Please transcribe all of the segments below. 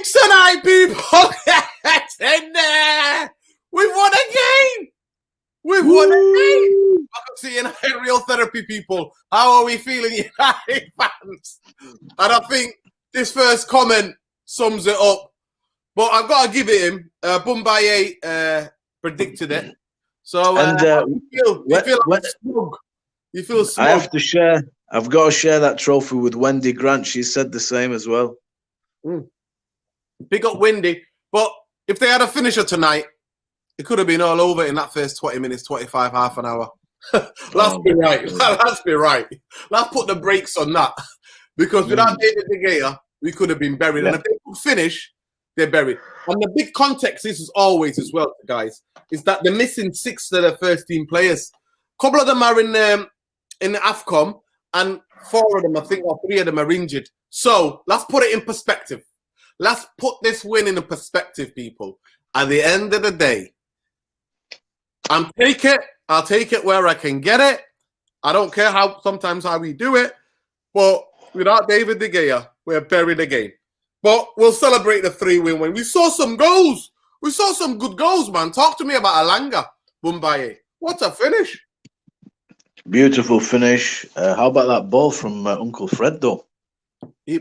tonight, people. Get in there. We've won a game. We've won a game. Welcome to United Real Therapy, people. How are we feeling, United fans? And I think this first comment sums it up. But I've got to give it him. Bumbaye predicted it. So you feel smug. I have to share. I've got to share that trophy with Wendy Grant. She said the same as well. Big up Wendy. But if they had a finisher tonight, it could have been all over in that first 20 minutes, 25, half an hour. Let's be right. Let's be right. Let's put the brakes on that. Because without David De Gea, we could have been buried. Yeah. And if they could finish, they're buried. And the big context is always as well, guys, is that they're missing 6 of their first team players. A couple of them are in the AFCON, and 4 of them, I think, or 3 of them are injured. So let's put it in perspective. Let's put this win in perspective, people. At the end of the day, I'll take it where I can get it. I don't care how we do it. But without David De Gea, we're buried again. But we'll celebrate the 3-win win. We saw some goals. We saw some good goals, man. Talk to me about Alanga, Bumbaye. What a finish. Beautiful finish. How about that ball from Uncle Fred, though?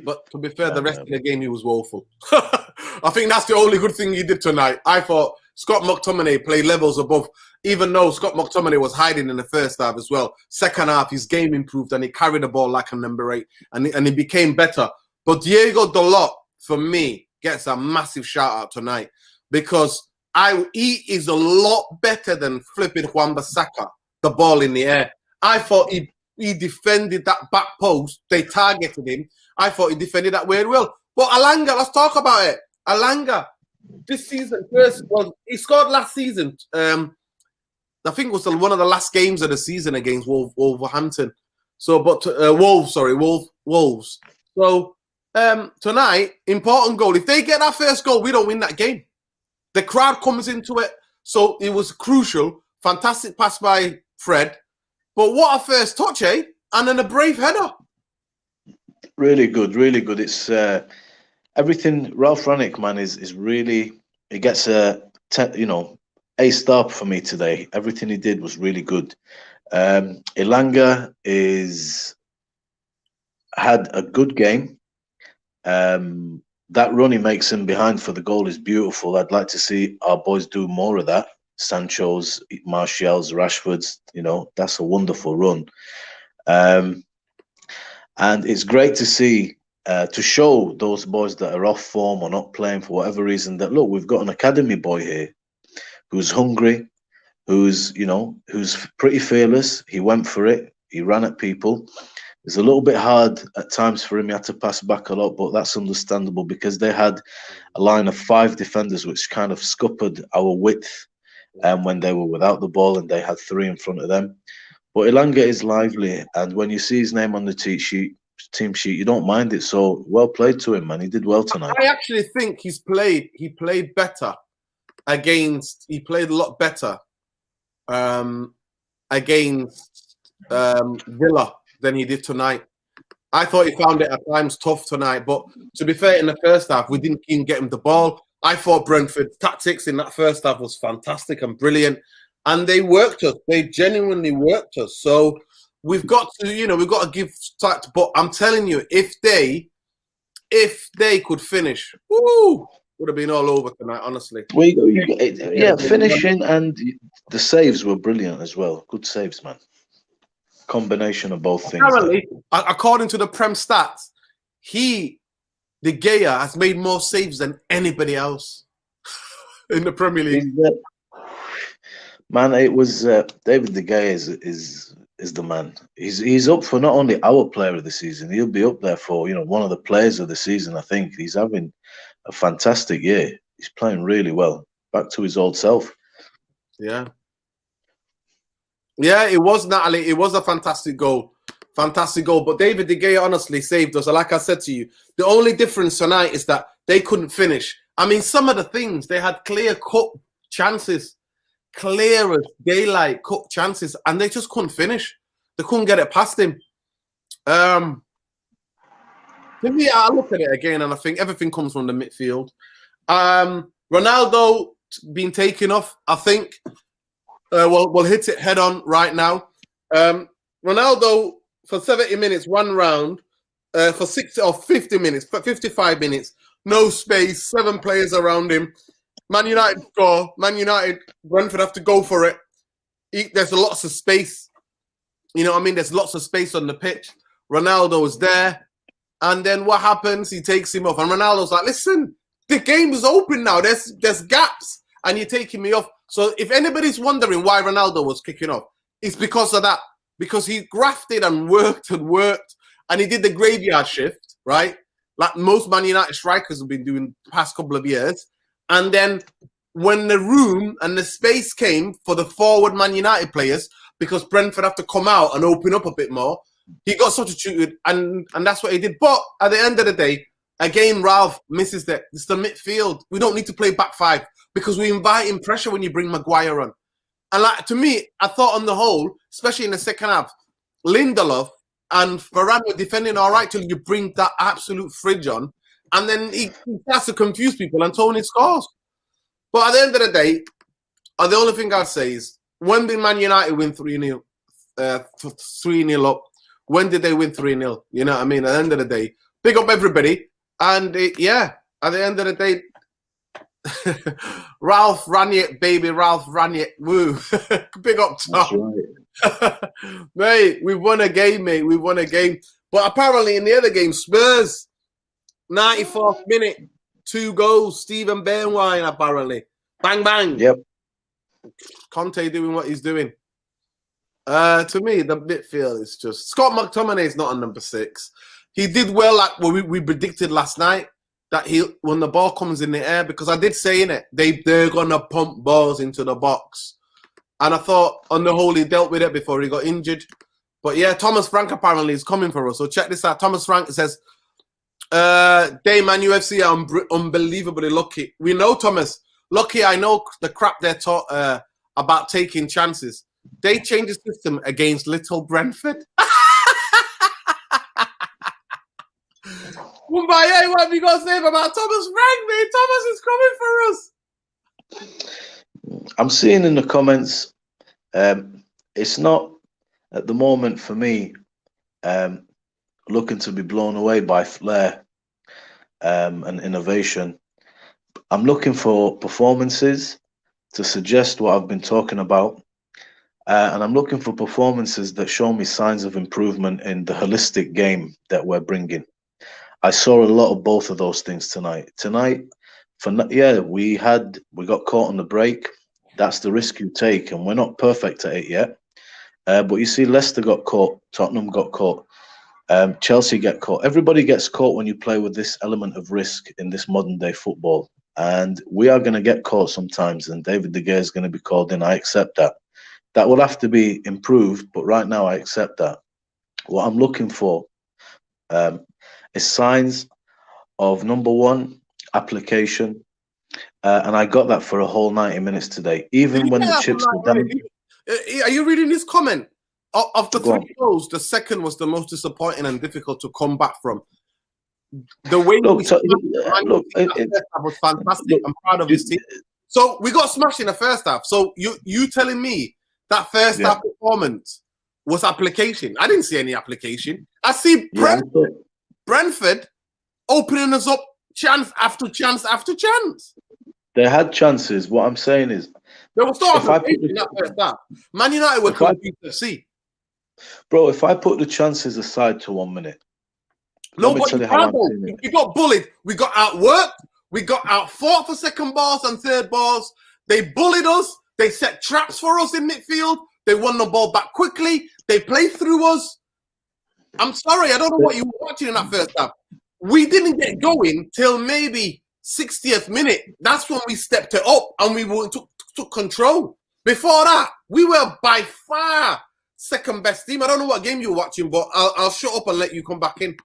But to be fair, the rest of the game, he was woeful. I think that's the only good thing he did tonight. I thought Scott McTominay played levels above, even though Scott McTominay was hiding in the first half as well. Second half, his game improved and he carried the ball like a number 8 and he became better. But Diego Dalot, for me, gets a massive shout out tonight because he is a lot better than flipping Wan-Bissaka, the ball in the air. I thought he defended that back post. They targeted him. I thought he defended that very well. But Alanga, let's talk about it. Alanga, this season, he scored last season. I think it was one of the last games of the season against Wolverhampton. So, but Wolves. So tonight, important goal. If they get that first goal, we don't win that game. The crowd comes into it, so it was crucial. Fantastic pass by Fred. But what a first touch, eh? And then a brave header. Really good, really good. It's everything. Ralph Rangnick, man, is really. He gets a star for me today. Everything he did was really good. Elanga had a good game. That run he makes him behind for the goal is beautiful. I'd like to see our boys do more of that. Sancho's, Martial's, Rashford's, that's a wonderful run. And it's great to see, to show those boys that are off form or not playing for whatever reason that, look, we've got an academy boy here who's hungry, who's pretty fearless. He went for it. He ran at people. It's a little bit hard at times for him. He had to pass back a lot, but that's understandable because they had a line of 5 defenders, which kind of scuppered our width when they were without the ball, and they had 3 in front of them. But Elanga is lively, and when you see his name on the team sheet, you don't mind it. So well played to him, man. He did well tonight. I actually think he played better against. He played a lot better against Villa than he did tonight. I thought he found it at times tough tonight, but to be fair, in the first half, we didn't even get him the ball. I thought Brentford's tactics in that first half was fantastic and brilliant. And they worked us. They genuinely worked us. So we've got to give start. But I'm telling you, if they could finish, would have been all over tonight, honestly. Finishing and the saves were brilliant as well. Good saves, man. Combination of both things. Apparently, according to the Prem stats, De Gea has made more saves than anybody else in the Premier League. Man, it was David De Gea is the man. He's up for not only our player of the season, he'll be up there for one of the players of the season. I think he's having a fantastic year. He's playing really well, back to his old self. Yeah, it was, Natalie. It was a fantastic goal. But David De Gea honestly saved us. Like I said to you, the only difference tonight is that they couldn't finish. I mean, some of the things they had clear-cut chances. Clear as daylight, cut chances, and they just couldn't finish. They couldn't get it past him. To me, I look at it again, and I think everything comes from the midfield. Ronaldo being taken off, I think we'll hit it head on right now. Ronaldo for 70 minutes, one round, for 60 or 50 minutes, for 55 minutes, no space, 7 players around him. Man United score. Man United, Brentford have to go for it. There's lots of space. You know what I mean? There's lots of space on the pitch. Ronaldo is there. And then what happens? He takes him off. And Ronaldo's like, listen, the game is open now. There's gaps. And you're taking me off. So if anybody's wondering why Ronaldo was kicking off, it's because of that. Because he grafted and worked. And he did the graveyard shift, right? Like most Man United strikers have been doing the past couple of years. And then when the room and the space came for the forward Man United players, because Brentford have to come out and open up a bit more, he got substituted, and that's what he did. But at the end of the day, again, Ralph misses that. It's the midfield. We don't need to play back 5 because we invite in pressure when you bring Maguire on. And like to me, I thought on the whole, especially in the second half, Lindelof and Varane were defending all right till you bring that absolute fridge on, and then he starts to confuse people, and Tony scores. But at the end of the day, the only thing I'd say is, when did Man United win 3-0? 3-0 up. When did they win 3-0? You know what I mean? At the end of the day, big up everybody. And at the end of the day, Ralph Ranieri, baby, Ralph Ranieri, woo. Big up, Tom. Right. Mate, we won a game, mate. We won a game. But apparently in the other game, Spurs, 94th minute, 2 goals. Stephen Bernwine, apparently. Bang, bang. Yep. Conte doing what he's doing. To me, the midfield is just... Scott McTominay is not on number 6. He did well, like what we predicted last night, that when the ball comes in the air, because I did say in it, they're going to pump balls into the box. And I thought, on the whole, he dealt with it before he got injured. But yeah, Thomas Frank apparently is coming for us. So check this out. Thomas Frank says, Dayman UFC are unbelievably lucky. We know, Thomas. Lucky, I know the crap they're taught about taking chances. They changed the system against Little Brentford. Mumbai, what have you got to say about Thomas Frank, mate? Thomas is coming for us. I'm seeing in the comments, it's not at the moment for me looking to be blown away by flair and innovation. I'm looking for performances to suggest what I've been talking about. And I'm looking for performances that show me signs of improvement in the holistic game that we're bringing. I saw a lot of both of those things tonight. We got caught on the break. That's the risk you take, and we're not perfect at it yet. But you see, Leicester got caught, Tottenham got caught, Chelsea get caught. Everybody gets caught when you play with this element of risk in this modern day football. And we are going to get caught sometimes, and David De Gea is going to be called in. I accept that. That will have to be improved, but right now I accept that. What I'm looking for is signs of, number one, application. And I got that for a whole 90 minutes today. Even when the chips were down. Are you reading this comment? Of the 3 goals, the second was the most disappointing and difficult to come back from. The way was fantastic. I'm proud of his team. So we got smashed in the first half. So you telling me that first half performance was application? I didn't see any application. I see Brentford opening us up chance after chance after chance. They had chances. What I'm saying is, there was no application in that first half. Man United were complete to see. Bro, if I put the chances aside to 1 minute, no, but we got bullied. We got outworked. We got outfought for second balls and third balls. They bullied us. They set traps for us in midfield. They won the ball back quickly. They played through us. I'm sorry, I don't know what you were watching in that first half. We didn't get going till maybe 60th minute. That's when we stepped it up and we took control. Before that, we were by far second best team. I don't know what game you were watching, but I'll shut up and let you come back in.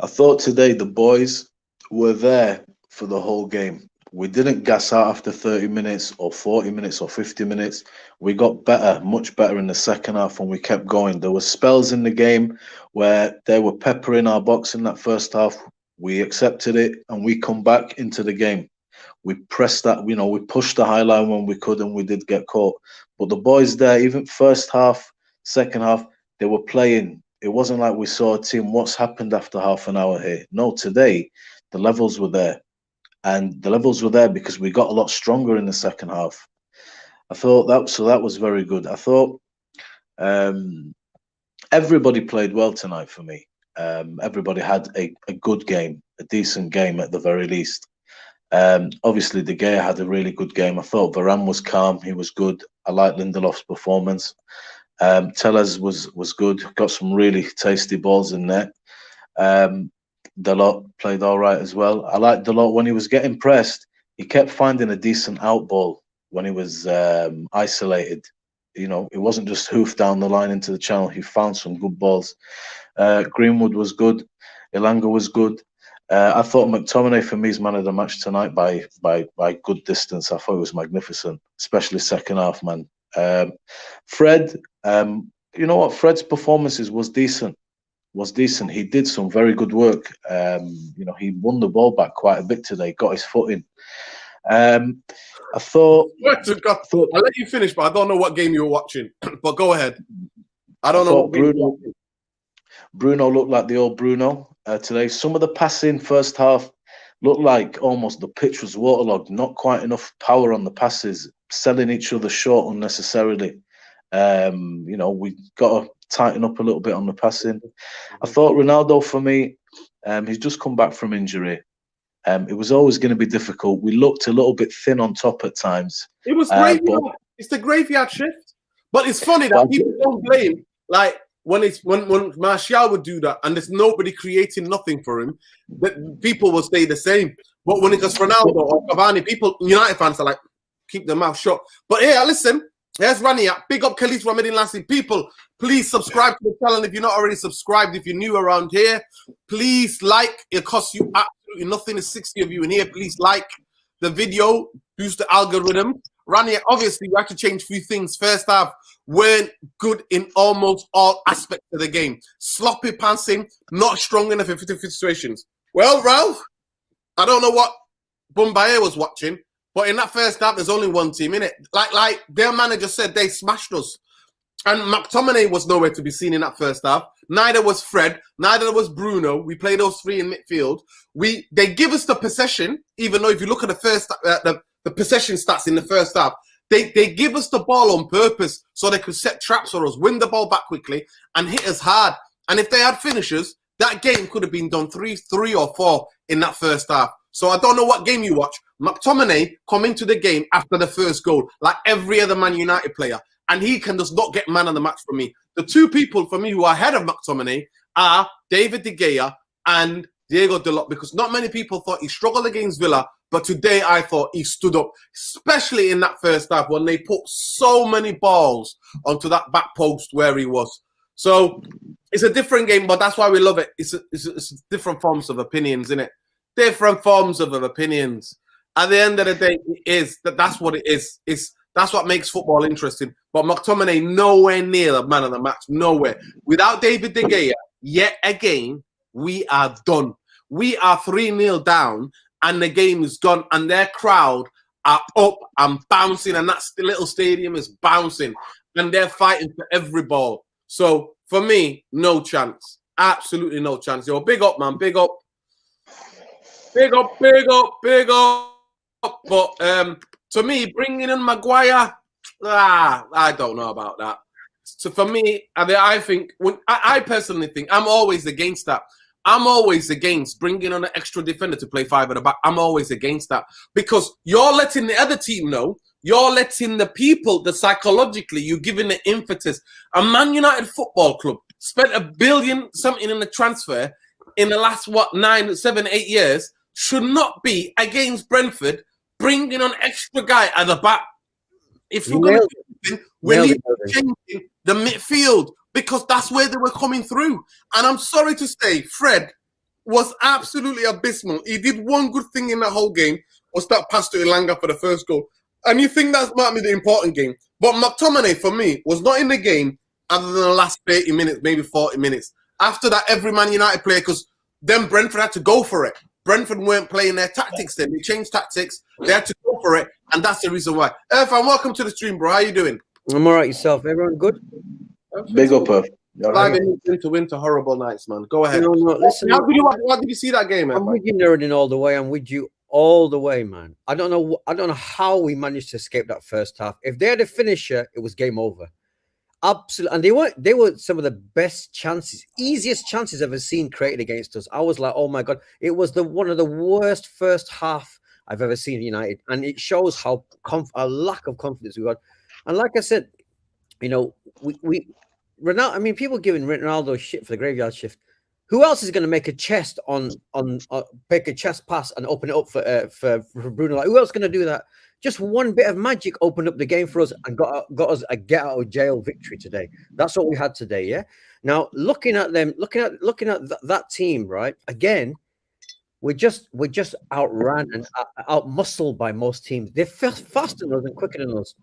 I thought today the boys were there for the whole game. We didn't gas out after 30 minutes or 40 minutes or 50 minutes. We got better, much better in the second half, and we kept going. There were spells in the game where they were peppering our box in that first half. We accepted it, and we come back into the game. We pressed that, you know, we pushed the high line when we could, and we did get caught. But the boys there, even first half, second half, they were playing. It wasn't like we saw a team, what's happened after half an hour here? No, today, the levels were there. And the levels were there because we got a lot stronger in the second half. I thought that was very good. I thought everybody played well tonight for me. Everybody had a good game, a decent game at the very least. Obviously, De Gea had a really good game. I thought Varane was calm. He was good. I liked Lindelof's performance. Tellez was good. Got some really tasty balls in there. Dalot played all right as well. I liked Dalot when he was getting pressed. He kept finding a decent out ball when he was isolated. You know, it wasn't just hoof down the line into the channel. He found some good balls. Greenwood was good. Elanga was good. I thought McTominay for me is man of the match tonight by good distance. I thought it was magnificent, especially second half, man. Fred, you know what? Fred's performances was decent. He did some very good work. You know, he won the ball back quite a bit today, got his foot in. I thought I'll let you finish, but I don't know what game you were watching. But go ahead. I don't know what Bruno looked like the old Bruno today. Some of the passing first half looked like almost the pitch was waterlogged, not quite enough power on the passes, selling each other short unnecessarily. You know, we got to tighten up a little bit on the passing. I thought Ronaldo, for me, he's just come back from injury. It was always going to be difficult. We looked a little bit thin on top at times. It was graveyard. It's the graveyard shift. But it's funny that people don't blame, like, when Martial would do that and there's nobody creating nothing for him, that people will stay the same. But when it goes Ronaldo or Cavani, people, United fans are like, keep their mouth shut. But yeah, listen, here's Rania. Big up Khalid Ramedin Lassie. People, please subscribe to the channel if you're not already subscribed. If you're new around here, please like. It costs you absolutely nothing. There's 60 of you in here. Please like the video, boost the algorithm. Rania, obviously, we have to change a few things. First half, weren't good in almost all aspects of the game. Sloppy passing, not strong enough in 50 situations. Well, Ralph, I don't know what Boumbaye was watching, but in that first half, there's only one team in it. Like their manager said, they smashed us. And McTominay was nowhere to be seen in that first half. Neither was Fred. Neither was Bruno. We played those three in midfield. They give us the possession, even though if you look at the first the possession stats in the first half, they give us the ball on purpose so they could set traps for us, win the ball back quickly, and hit us hard. And if they had finishers, that game could have been done 3 or 4 in that first half. So I don't know what game you watch. McTominay come into the game after the first goal, like every other Man United player, and he can just not get man of the match for me. The two people for me who are ahead of McTominay are David De Gea and Diego Dalot, because not many people thought he struggled against Villa, but today I thought he stood up, especially in that first half when they put so many balls onto that back post where he was. So it's a different game, but that's why we love it. It's different forms of opinions, isn't it? Different forms of opinions. At the end of the day, that's what it is. That's what makes football interesting. But McTominay nowhere near the man of the match. Nowhere. Without David De Gea, yet again, we are done. We are 3-0 down, and the game is gone. And their crowd are up and bouncing, and that little stadium is bouncing. And they're fighting for every ball. So, for me, no chance. Absolutely no chance. Yo, big up, man. Big up. Big up, big up, big up. But to me, bringing in Maguire, I don't know about that. So for me, I think, I personally think, I'm always against that. I'm always against bringing on an extra defender to play 5 at the back. I'm always against that. Because you're letting the other team know, you're letting the people, psychologically, you're giving the impetus. A Man United Football Club spent $1 billion something in the transfer in the last, 9, 7, 8 years, should not be against Brentford bringing on extra guy at the back. If you're going to do anything, we need to change the midfield, because that's where they were coming through. And I'm sorry to say, Fred was absolutely abysmal. He did one good thing in the whole game. was that pass to Ilanga for the first goal. And you think that might be the important game. But McTominay, for me, was not in the game other than the last 30 minutes, maybe 40 minutes. After that, every Man United player, because then Brentford had to go for it. Brentford weren't playing their tactics then. They changed tactics. They had to go for it. And that's the reason why. Irfan, welcome to the stream, bro. How you doing? I'm all right. Yourself? Everyone good? Big up, Live in winter horrible nights, man. Go ahead. No, listen. How did you see that game, man? I'm with you, Nerdin, all the way. I'm with you all the way, man. I don't know how we managed to escape that first half. If they had a finisher, it was game over. Absolutely. And they were some of the best chances, easiest chances I've ever seen created against us. I was like, oh my God, it was one of the worst first half I've ever seen United. And it shows how a lack of confidence we got. And like I said, you know, Ronaldo, I mean, people giving Ronaldo shit for the graveyard shift. Who else is going to make a chest make a chest pass and open it up for Bruno? Like, who else is going to do that? Just one bit of magic opened up the game for us and got us a get out of jail victory today. That's what we had today. Yeah. Now looking at them, looking at that team, right? Again, we're just outran and out muscled by most teams. They're faster than us and quicker than us.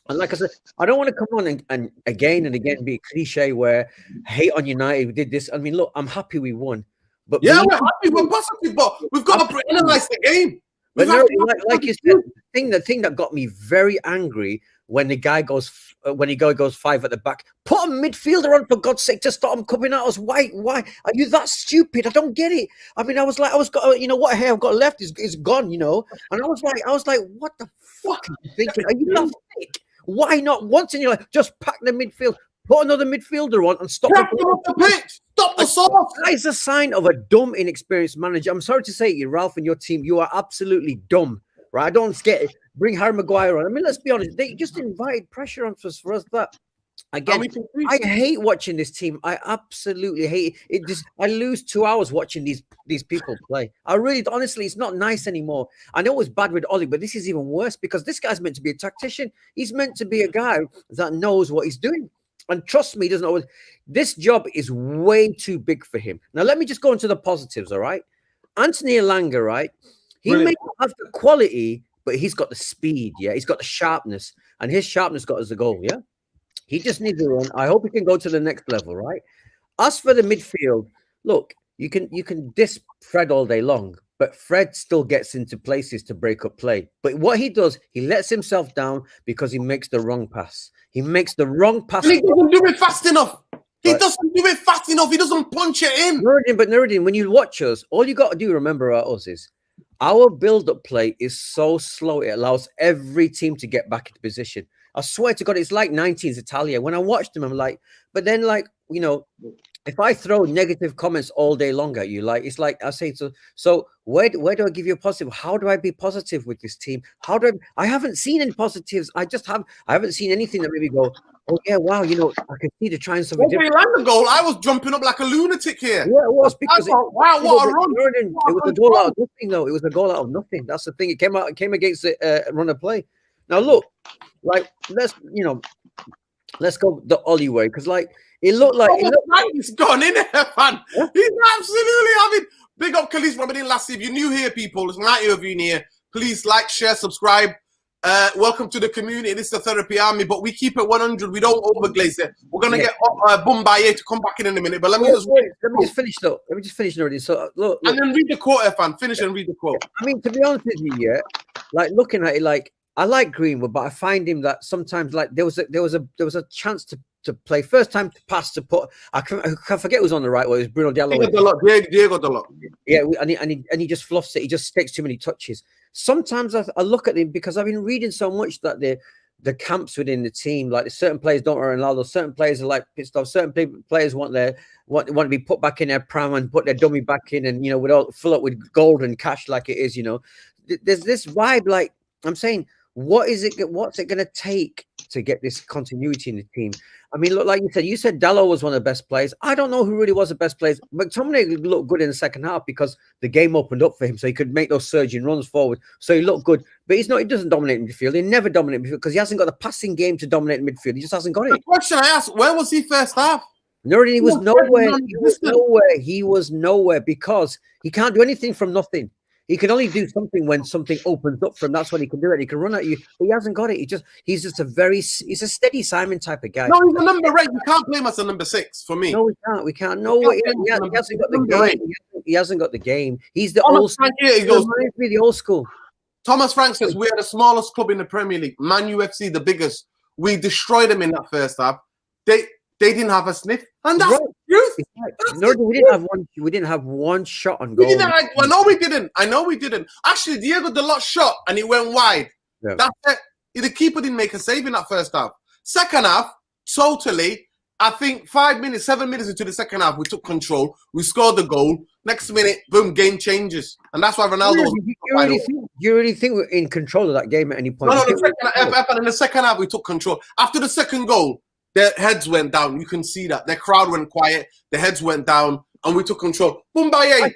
And like I said, I don't want to come on and again be a cliche where hate on United. We did this. I mean, look, I'm happy we won. But yeah, we're happy, we're positive, but we've got to analyze the game. But no, like you said, the thing that got me very angry when the guy goes 5 at the back, put a midfielder on for God's sake to stop him coming at us. Why are you that stupid? I don't get it. I mean, you know what hair I've got left is gone, you know. And I was like, what the fuck are you thinking? Are you that thick? Why not once in your life just pack the midfield, put another midfielder on and stop the pitch. Stop the sauce. That is a sign of a dumb, inexperienced manager. I'm sorry to say it, Ralph and your team, you are absolutely dumb, right? I don't get it. Bring Harry Maguire on. I mean, let's be honest. They just invited pressure on for us. That again, I hate watching this team. I absolutely hate it. I lose 2 hours watching these people play. I really, honestly, it's not nice anymore. I know it was bad with Ollie, but this is even worse because this guy's meant to be a tactician. He's meant to be a guy that knows what he's doing. And trust me, he doesn't know. This job is way too big for him. Now, let me just go into the positives, all right? Anthony Elanga, right? He may not have the quality, but he's got the speed, yeah? He's got the sharpness, and his sharpness got us a goal, yeah? He just needs to run. I hope he can go to the next level, right? As for the midfield, look, you can diss Fred all day long, but Fred still gets into places to break up play. But what he does, he lets himself down because he makes the wrong pass. He makes the wrong pass. And he doesn't do it fast enough. He doesn't do it fast enough. He doesn't punch it in. Nuruddin, when you watch us, all you got to do, remember about us is our build-up play is so slow. It allows every team to get back into position. I swear to God, it's like 90s Italia. When I watched them, I'm like, but then like, you know, if I throw negative comments all day long at you, like it's like I say, so where do I give you a positive? How do I be positive with this team? I haven't seen any positives. I haven't seen anything that made me go, oh yeah, wow, you know, I can see they're trying something different. When the goal, I was jumping up like a lunatic here. Yeah, it was because wow, what a run! It was a goal out of nothing, though. It was a goal out of nothing. That's the thing. It came against the run of play. Now look, like let's go the Ollie way because like. It looked like he's gone in there, man. Yeah? He's absolutely having big up Khalif rubbing in last. If you're new here, people, there's 90 of you in here. Please like, share, subscribe. Welcome to the community. This is the Therapy Army, but we keep it 100. We don't overglaze it. We're gonna get Bombay to come back in a minute. But let me just finish though. Let me just finish already. So look, and then read the quote, Irfan. Finish and read the quote. I mean, to be honest with you, yeah, like looking at it, like I like Greenwood, but I find him that sometimes like there was a chance to play first time to pass to put. I can forget who was on the right. Well, it was Bruno Diallo. Diego Dalot. Yeah, and he just fluffs it. He just takes too many touches. Sometimes I look at him because I've been reading so much that the camps within the team, like certain players don't want Ronaldo, certain players are like pissed off, certain players want to be put back in their pram and put their dummy back in, and you know, fill up with gold and cash like it is. You know, there's this vibe. Like I'm saying, what's it going to take to get this continuity in the team? I mean, look, like you said Dalot was one of the best players. I don't know who really was the best players. McTominay looked good in the second half because the game opened up for him, so he could make those surging runs forward. So he looked good, but he doesn't dominate midfield. He never dominates midfield because he hasn't got the passing game to dominate midfield. He just hasn't got it. The question I asked: where was he first half? He was nowhere. He was nowhere because he can't do anything from nothing. He can only do something when something opens up for him. That's when he can do it. He can run at you, but he hasn't got it. He's just he's a steady Simon type of guy. No, he's a number 8. You can't play him as a number 6 for me. No, we can't. We can't. No, he hasn't got the game. He hasn't got the game. He's the Thomas old school. Frank here, he goes, reminds me of the old school. Thomas Frank says, we're the smallest club in the Premier League. Man UFC, the biggest. We destroyed them in that first half. They didn't have a sniff. And that's the truth. No, we didn't have one shot on goal. I know we didn't. Actually, Diego Dalot shot and it went wide. Yeah. That's it. The keeper didn't make a save in that first half. Second half, totally. I think 7 minutes into the second half, we took control. We scored the goal. Next minute, boom, game changes. And that's why Ronaldo You really think we're in control of that game at any point? No, in the second half, we took control. After the second goal, their heads went down. You can see that. Their crowd went quiet. Their heads went down, and we took control. Boombaye.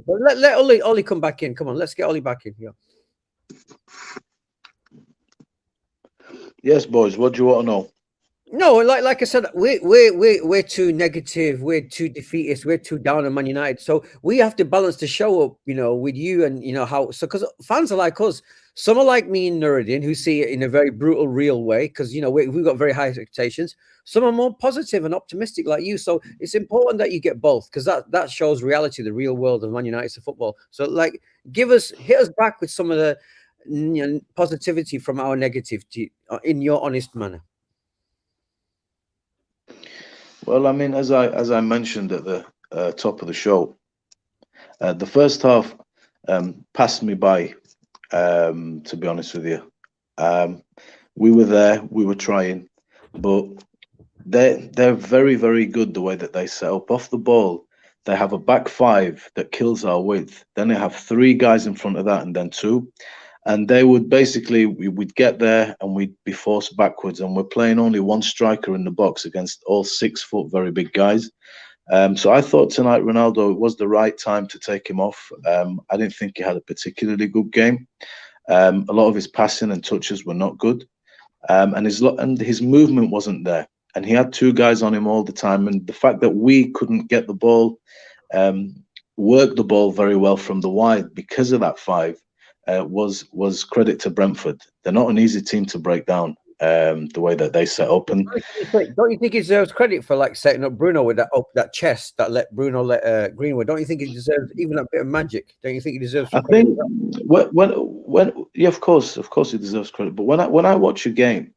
Let Ollie come back in. Come on, let's get Ollie back in here. Yes, boys. What do you want to know? No, like I said, we're too negative, we're too defeatist, we're too down on Man United. So we have to balance the show up, with you and because fans are like us. Some are like me and Nuruddin, who see it in a very brutal, real way, because we've got very high expectations. Some are more positive and optimistic like you. So it's important that you get both, because that shows reality, the real world of Man United's football. So hit us back with some of the positivity from our negativity in your honest manner. Well, I mean, as I mentioned at the top of the show, the first half passed me by. To be honest with you, we were there, we were trying, but they're very, very good the way that they set up off the ball. They have a back five that kills our width. Then they have 3 guys in front of that, and then 2. And they would we'd get there and we'd be forced backwards, and we're playing only 1 striker in the box against all 6 foot very big guys. So I thought tonight Ronaldo, it was the right time to take him off. I didn't think he had a particularly good game. A lot of his passing and touches were not good, and his movement wasn't there. And he had 2 guys on him all the time. And the fact that we couldn't get the ball, work the ball very well from the wide because of that 5. Was credit to Brentford. They're not an easy team to break down, the way that they set up. And don't you think he deserves credit for setting up Bruno with that chest that let Bruno let Greenwood? Don't you think he deserves even a bit of magic? Don't you think he deserves? I think when yeah, of course he deserves credit. But when I watch a game,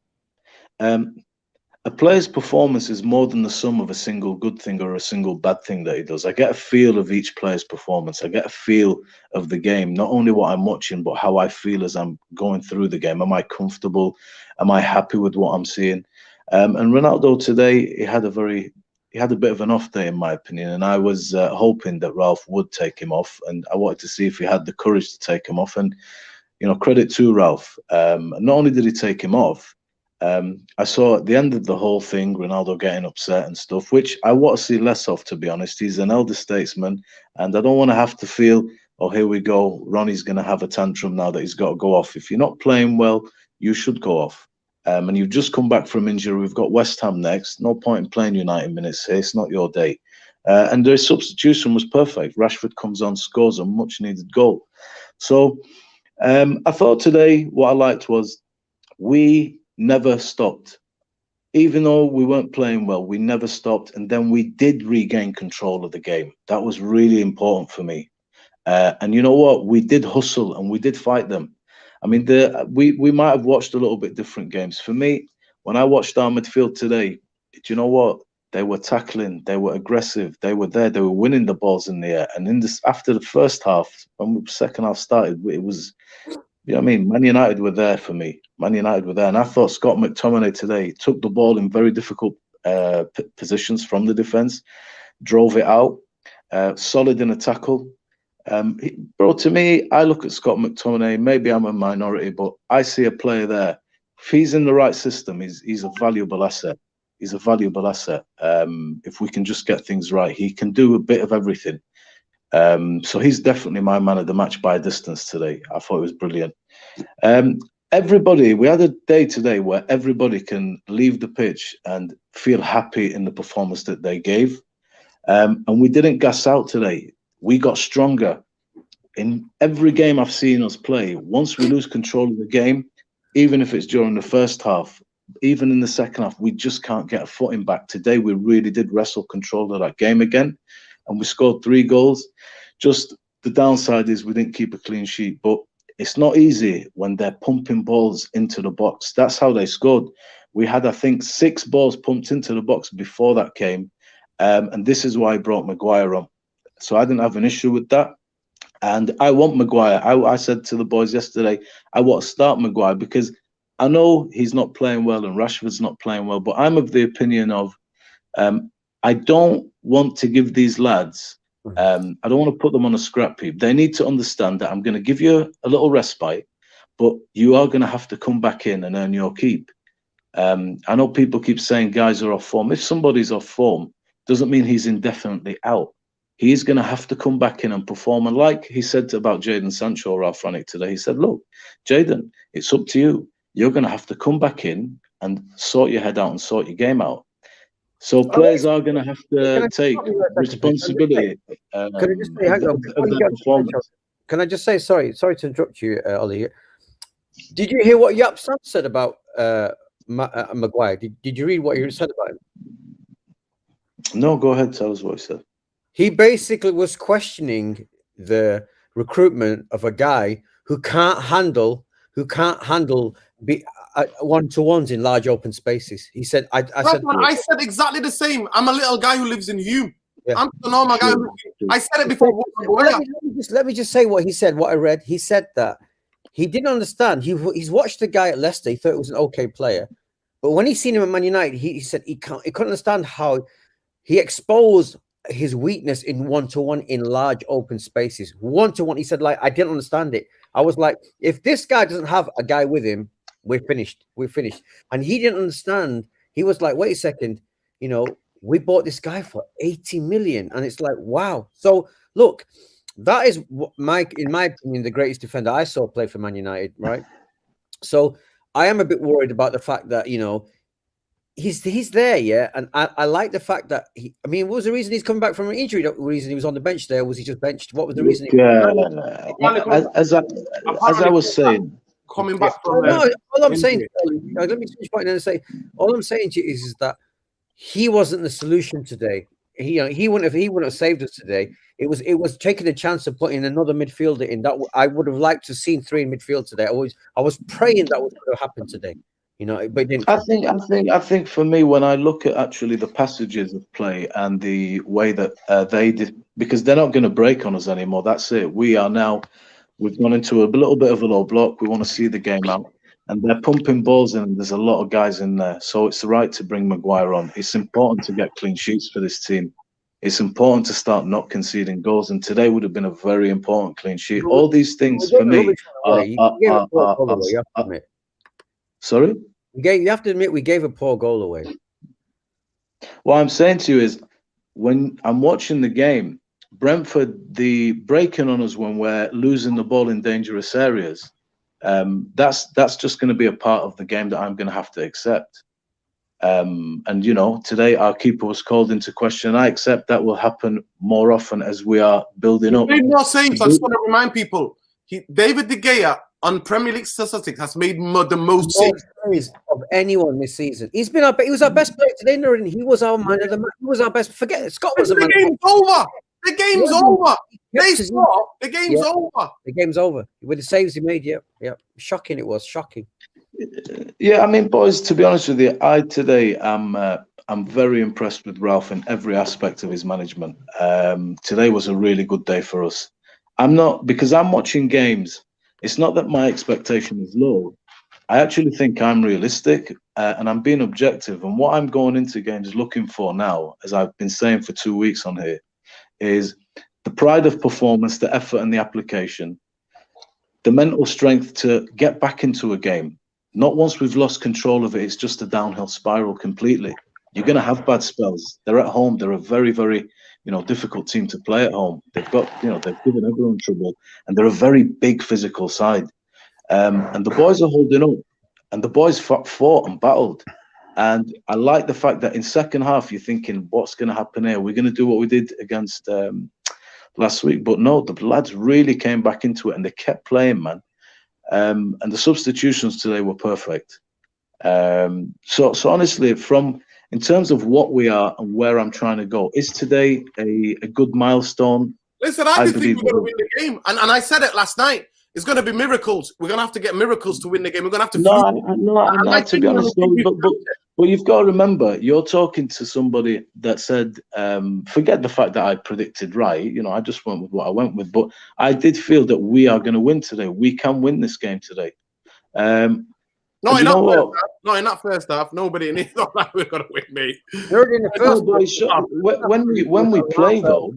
a player's performance is more than the sum of a single good thing or a single bad thing that he does. I get a feel of each player's performance. I get a feel of the game, not only what I'm watching, but how I feel as I'm going through the game. Am I comfortable? Am I happy with what I'm seeing? And Ronaldo today, he had a bit of an off day, in my opinion. And I was hoping that Ralph would take him off. And I wanted to see if he had the courage to take him off. And, credit to Ralph. Not only did he take him off, I saw at the end of the whole thing, Ronaldo getting upset and stuff, which I want to see less of, to be honest. He's an elder statesman, and I don't want to have to feel, oh, here we go, Ronnie's going to have a tantrum now that he's got to go off. If you're not playing well, you should go off. And you've just come back from injury. We've got West Ham next. No point in playing you 90 minutes here. It's not your day. And their substitution was perfect. Rashford comes on, scores a much-needed goal. So I thought today what I liked was we never stopped. Even though we weren't playing well, we never stopped. And then we did regain control of the game. That was really important for me. And you know what? We did hustle and we did fight them. I mean, we might have watched a little bit different games. For me, when I watched our midfield today, do you know what? They were tackling, they were aggressive, they were there, they were winning the balls in the air. And after the first half, when the second half started, it was, Man United were there for me. Man United were there. And I thought Scott McTominay today took the ball in very difficult positions from the defence, drove it out, solid in a tackle. To me, I look at Scott McTominay, maybe I'm a minority, but I see a player there. If he's in the right system, he's a valuable asset. He's a valuable asset. If we can just get things right, he can do a bit of everything. So he's definitely my man of the match by a distance today. I thought it was brilliant. We had a day today where everybody can leave the pitch and feel happy in the performance that they gave. And we didn't gas out today. We got stronger. In every game I've seen us play, once we lose control of the game, even if it's during the first half, even in the second half, we just can't get a footing back. Today, we really did wrestle control of that game again, and we scored 3 goals. Just the downside is we didn't keep a clean sheet, but it's not easy when they're pumping balls into the box. That's how they scored. We had, I think, 6 balls pumped into the box before that came, and this is why I brought Maguire on. So I didn't have an issue with that. And I want Maguire. I said to the boys yesterday, I want to start Maguire because I know he's not playing well and Rashford's not playing well, but I'm of the opinion of I don't want to give these lads, I don't want to put them on a scrap heap. They need to understand that I'm going to give you a little respite, but you are going to have to come back in and earn your keep. I know people keep saying guys are off form. If somebody's off form, doesn't mean he's indefinitely out. He is going to have to come back in and perform. And like he said about Jadon Sancho, Ralph Ranick today, he said, look, Jadon, it's up to you. You're going to have to come back in and sort your head out and sort your game out. So players are going to have to take responsibility of their performance. Can I just say, sorry to interrupt you, Ollie. Did you hear what Yap Sam said about Maguire? Did you read what he said about him? No, go ahead. Tell us what he said. He basically was questioning the recruitment of a guy who can't handle one-to-ones in large open spaces. He said, I said exactly the same. I'm a little guy who lives in Hume. Yeah. I'm a normal guy. I said it before. Let me just say what he said, what I read. He said that he didn't understand. He's watched the guy at Leicester. He thought it was an okay player. But when he seen him at Man United, he said he couldn't understand how he exposed his weakness in one-to-one in large open spaces. One-to-one, he said, like, I didn't understand it. I was like, if this guy doesn't have a guy with him, we're finished. And he didn't understand. He was like, wait a second, we bought this guy for 80 million. And it's like, wow. So look, that is in my opinion, the greatest defender I saw play for Man United, right? So I am a bit worried about the fact that, he's there, yeah. And I like the fact that what was the reason he's coming back from an injury? The reason he was on the bench there? Was he just benched? What was the reason? As I was saying, coming back from all I'm saying, let me finish point and say, all I'm saying to you is that he wasn't the solution today. He wouldn't have saved us today. It was taking a chance of putting another midfielder in. That I would have liked to seen 3 in midfield today. I was praying that would have happened today. But it didn't. I think for me, when I look at actually the passages of play and the way that they did, because they're not going to break on us anymore. That's it. We've gone into a little bit of a low block. We want to see the game out, and they're pumping balls in. And there's a lot of guys in there, so it's right to bring Maguire on. It's important to get clean sheets for this team. It's important to start not conceding goals, and today would have been a very important clean sheet. All these things for me Sorry? You have to admit we gave a poor goal away. What I'm saying to you is, when I'm watching the game, Brentford, the breaking on us when we're losing the ball in dangerous areas, that's just going to be a part of the game that I'm going to have to accept. And today our keeper was called into question. I accept that will happen more often as we are building up. Made more saves. I just want to remind people, David De Gea on Premier League statistics has made the most saves of anyone this season. He was our best player today, and he was our man of the match. He was our best. Forget it. Scott was the man. The game's over. The game's over. They stop. The game's over. The game's over with the saves he made. Yeah. Shocking. It was shocking. Yeah, boys. To be honest with you, I'm very impressed with Ralph in every aspect of his management. Today was a really good day for us. Because I'm watching games. It's not that my expectation is low. I actually think I'm realistic and I'm being objective. And what I'm going into games looking for now, as I've been saying for 2 weeks on here, is the pride of performance, the effort and the application, the mental strength to get back into a game. Not once we've lost control of it, it's just a downhill spiral completely. You're going to have bad spells. They're at home. They're a very, very difficult team to play at home. They've got, they've given everyone trouble, and they're a very big physical side. And the boys are holding up, and the boys fought and battled. And I like the fact that in second half, you're thinking, what's going to happen here? We're going to do what we did against last week. But no, the lads really came back into it and they kept playing, man. And the substitutions today were perfect. So honestly, in terms of what we are and where I'm trying to go, is today a good milestone? Listen, I did think we were going to win the game, and I said it last night. It's going to be miracles. We're going to have to get miracles to win the game. We're going to have to. No, to be honest, but you've got to remember, you're talking to somebody that said, forget the fact that I predicted right. You know, I just went with what I went with, but I did feel that we are going to win today. We can win this game today. No, in that first half, nobody in it thought that we're going to win, mate. When we play, though,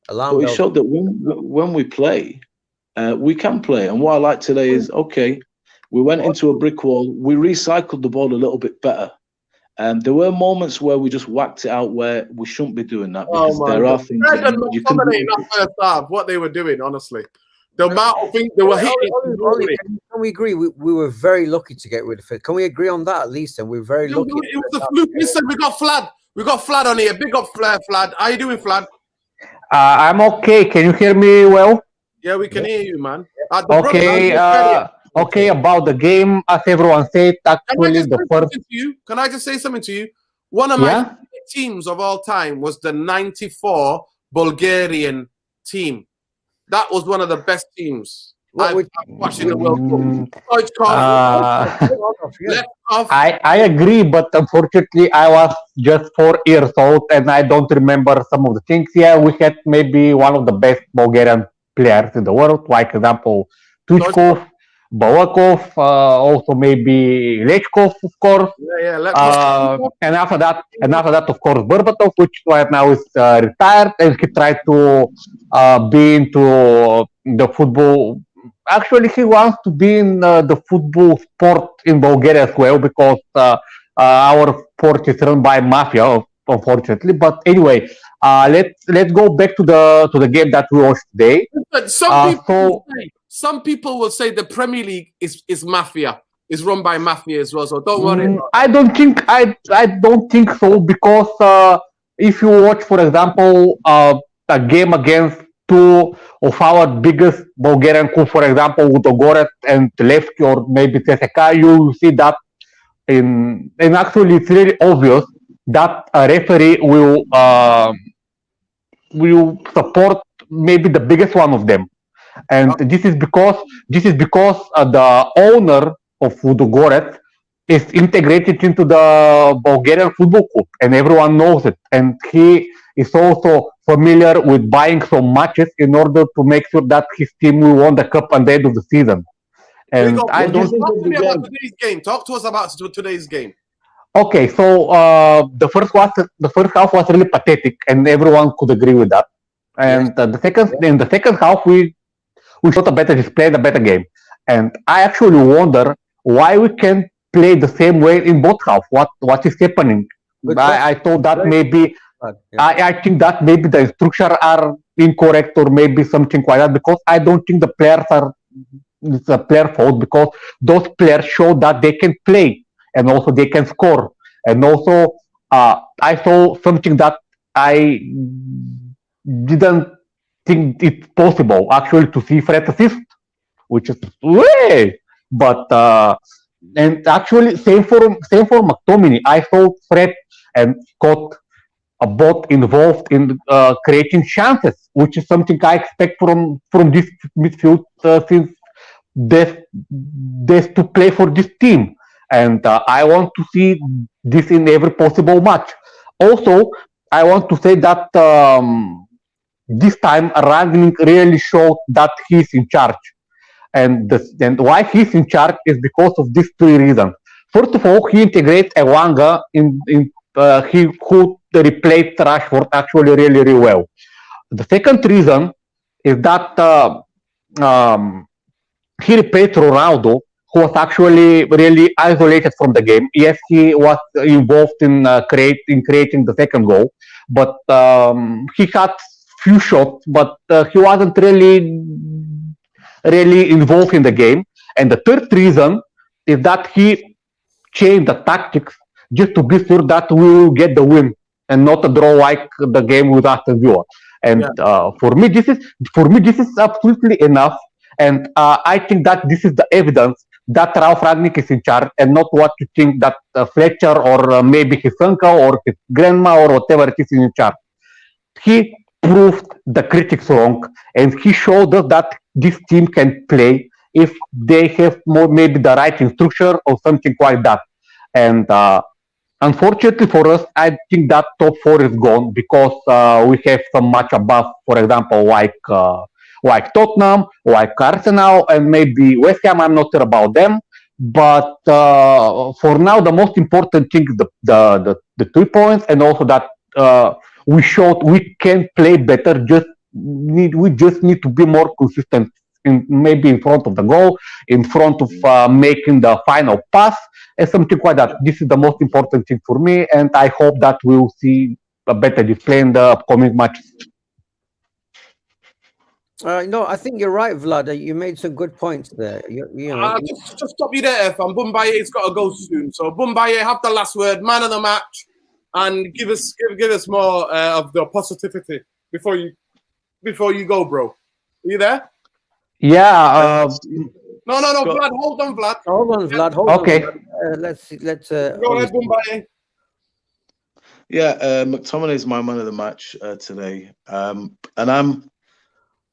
it showed that when we play, we can play. And what I like today is, okay, we went into a brick wall. We recycled the ball a little bit better. There were moments where we just whacked it out where we shouldn't be doing that, because there are things you can do. That first half, what they were doing, honestly. The amount of things they were hitting. Can we agree? We were very lucky to get rid of it. Can we agree on that at least? And we're very lucky. It was a fluke. Listen, we got Flad. We got Flad on here. Big up Flad. How you doing, Flad? I'm okay. Can you hear me well? Yeah, we can hear you, man. Okay. Okay, about the game, as everyone said, actually Can I just say something to you? One of my favorite teams of all time was the 94 Bulgarian team. That was one of the best teams I've watched in the World Cup. I agree, but unfortunately, I was just 4 years old and I don't remember some of the things. Yeah, we had maybe one of the best Bulgarian players in the world, like example, Tuchkov, Balakov, also maybe Lechkov, of course. And after that, of course, Berbatov, which right now is retired, and he tried to be into the football. Actually, he wants to be in the football sport in Bulgaria as well, because our sport is run by mafia, unfortunately. But anyway, let's go back to the game that we watched today. But some people will say the Premier League is mafia, is run by mafia as well. So don't worry. I don't think so, because if you watch, for example, a game against two of our biggest Bulgarian clubs, for example, Ludogorets and Levski, or maybe CSKA, you see that and actually it's really obvious that a referee will support maybe the biggest one of them. And this is because the owner of Ludogorets is integrated into the Bulgarian football club, and everyone knows it. And he is also familiar with buying some matches in order to make sure that his team will win the cup at the end of the season. And I don't talk to me about today's game. Talk to us about today's game. Okay, so the first half was really pathetic, and everyone could agree with that. And in the second half, we showed a better display, a better game. And I actually wonder why we can't play the same way in both halves. What is happening? I thought that maybe I think that maybe the instructions are incorrect, or maybe something like that, because I don't think the players are. It's a player fault, because those players show that they can play and also they can score. And also, I saw something that I didn't think it's possible, actually, to see Fred assist, which is way. But and actually, same for McTominay. I saw Fred and Scott both involved in creating chances, which is something I expect from this midfield since there's to play for this team. And I want to see this in every possible match. Also, I want to say that this time Rangnick really showed that he's in charge. And why he's in charge is because of these three reasons. First of all, he integrates Elanga he could replace Rashford actually really, really well. The second reason is that he replaced Ronaldo, who was actually really isolated from the game. Yes, he was involved in creating the second goal, but he had few shots, but he wasn't really involved in the game. And the third reason is that he changed the tactics just to be sure that we will get the win and not a draw like the game with Aston Villa. And for me, this is absolutely enough. And I think that this is the evidence that Ralph Ragnick is in charge, and not what you think that Fletcher or maybe his uncle or his grandma or whatever it is in charge. He proved the critics wrong, and he showed us that this team can play if they have more maybe the right instruction or something like that. And unfortunately for us, I think that top four is gone because we have some match above, for example, like Tottenham, like Arsenal, and maybe West Ham. I'm not sure about them. But for now, the most important thing is the 3 points, and also that we showed we can play better. We just need to be more consistent, maybe in front of the goal, in front of making the final pass, and something like that. This is the most important thing for me, and I hope that we will see a better display in the upcoming matches. No, I think you're right, Vlad. You made some good points there. Just stop you there, fam. Bumbaye's got to go soon. So Bumbaye, have the last word, man of the match, and give us more of the positivity before you go, bro. Are you there? Yeah. No, Vlad. Hold on, Vlad. Hold on, Vlad. Hold okay. on. Let's. Go ahead, Bumbaye. Yeah, McTominay is my man of the match today, and I'm.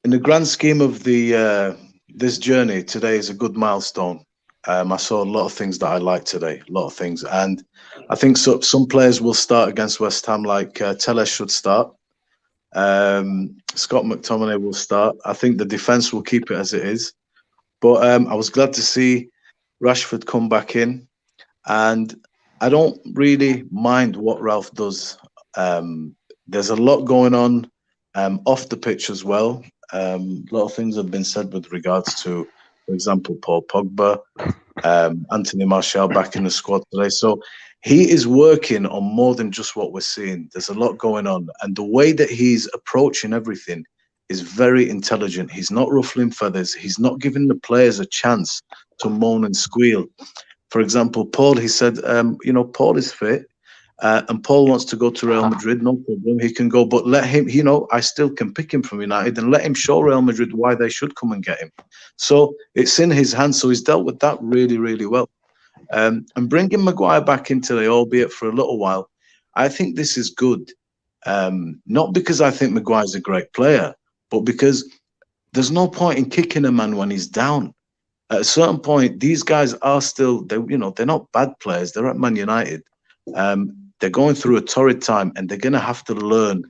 In the grand scheme of this journey, today is a good milestone. I saw a lot of things that I liked today, a lot of things. And I think some players will start against West Ham, like Telles should start. Scott McTominay will start. I think the defence will keep it as it is. But I was glad to see Rashford come back in. And I don't really mind what Ralph does. There's a lot going on off the pitch as well. A lot of things have been said with regards to, for example, Paul Pogba, Anthony Martial back in the squad today. So he is working on more than just what we're seeing. There's a lot going on. And the way that he's approaching everything is very intelligent. He's not ruffling feathers. He's not giving the players a chance to moan and squeal. For example, Paul, he said, Paul is fit. And Paul wants to go to Real Madrid, no problem. He can go, but let him, I still can pick him from United and let him show Real Madrid why they should come and get him. So it's in his hands. So he's dealt with that really, really well. And bringing Maguire back in today, albeit for a little while, I think this is good. Not because I think Maguire's a great player, but because there's no point in kicking a man when he's down. At a certain point, these guys are still, they're not bad players. They're at Man United. They're going through a torrid time, and they're going to have to learn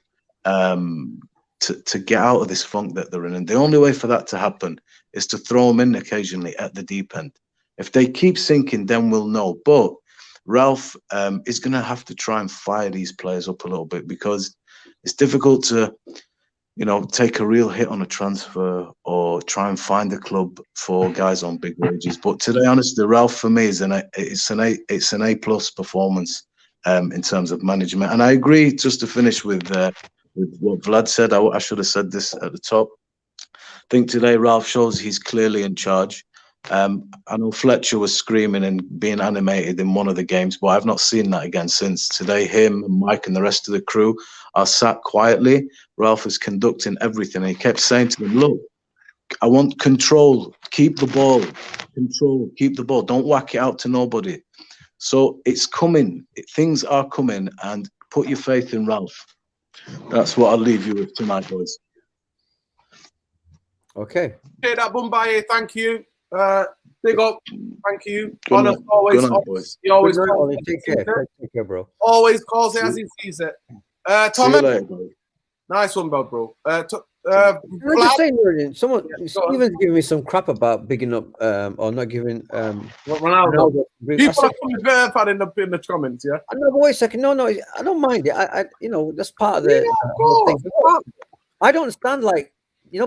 to get out of this funk that they're in. And the only way for that to happen is to throw them in occasionally at the deep end. If they keep sinking, then we'll know. But Ralph is going to have to try and fire these players up a little bit, because it's difficult to, take a real hit on a transfer or try and find a club for guys on big wages. But today, honestly, Ralph for me is it's an A+ performance in terms of management. And I agree. Just to finish with what Vlad said, I should have said this at the top. I think today Ralph shows he's clearly in charge. I know Fletcher was screaming and being animated in one of the games, but I've not seen that again since. Today, him and Mike and the rest of the crew are sat quietly. Ralph is conducting everything. And he kept saying to them, look, I want control. Keep the ball. Control. Keep the ball. Don't whack it out to nobody. So it's coming. Things are coming, and put your faith in Ralph. That's what I'll leave you with tonight, boys. Okay. Okay, that Bumbaye, thank you. Big up, thank you. Good Honest, night. always, Good night, boys. he always Good night, calls Ollie. Take care, bro. Always calls it as he sees it. See you Thomas, later, boys. nice one, bro. I'm Vlad, just saying, Nurian, Yeah, Steven's giving me some crap about bigging up or not giving Ronaldo. People said, are coming very bad in the comments, yeah. no, but wait a second. No, I don't mind it. I that's part of the Yeah, of whole thing. course. I don't understand, like,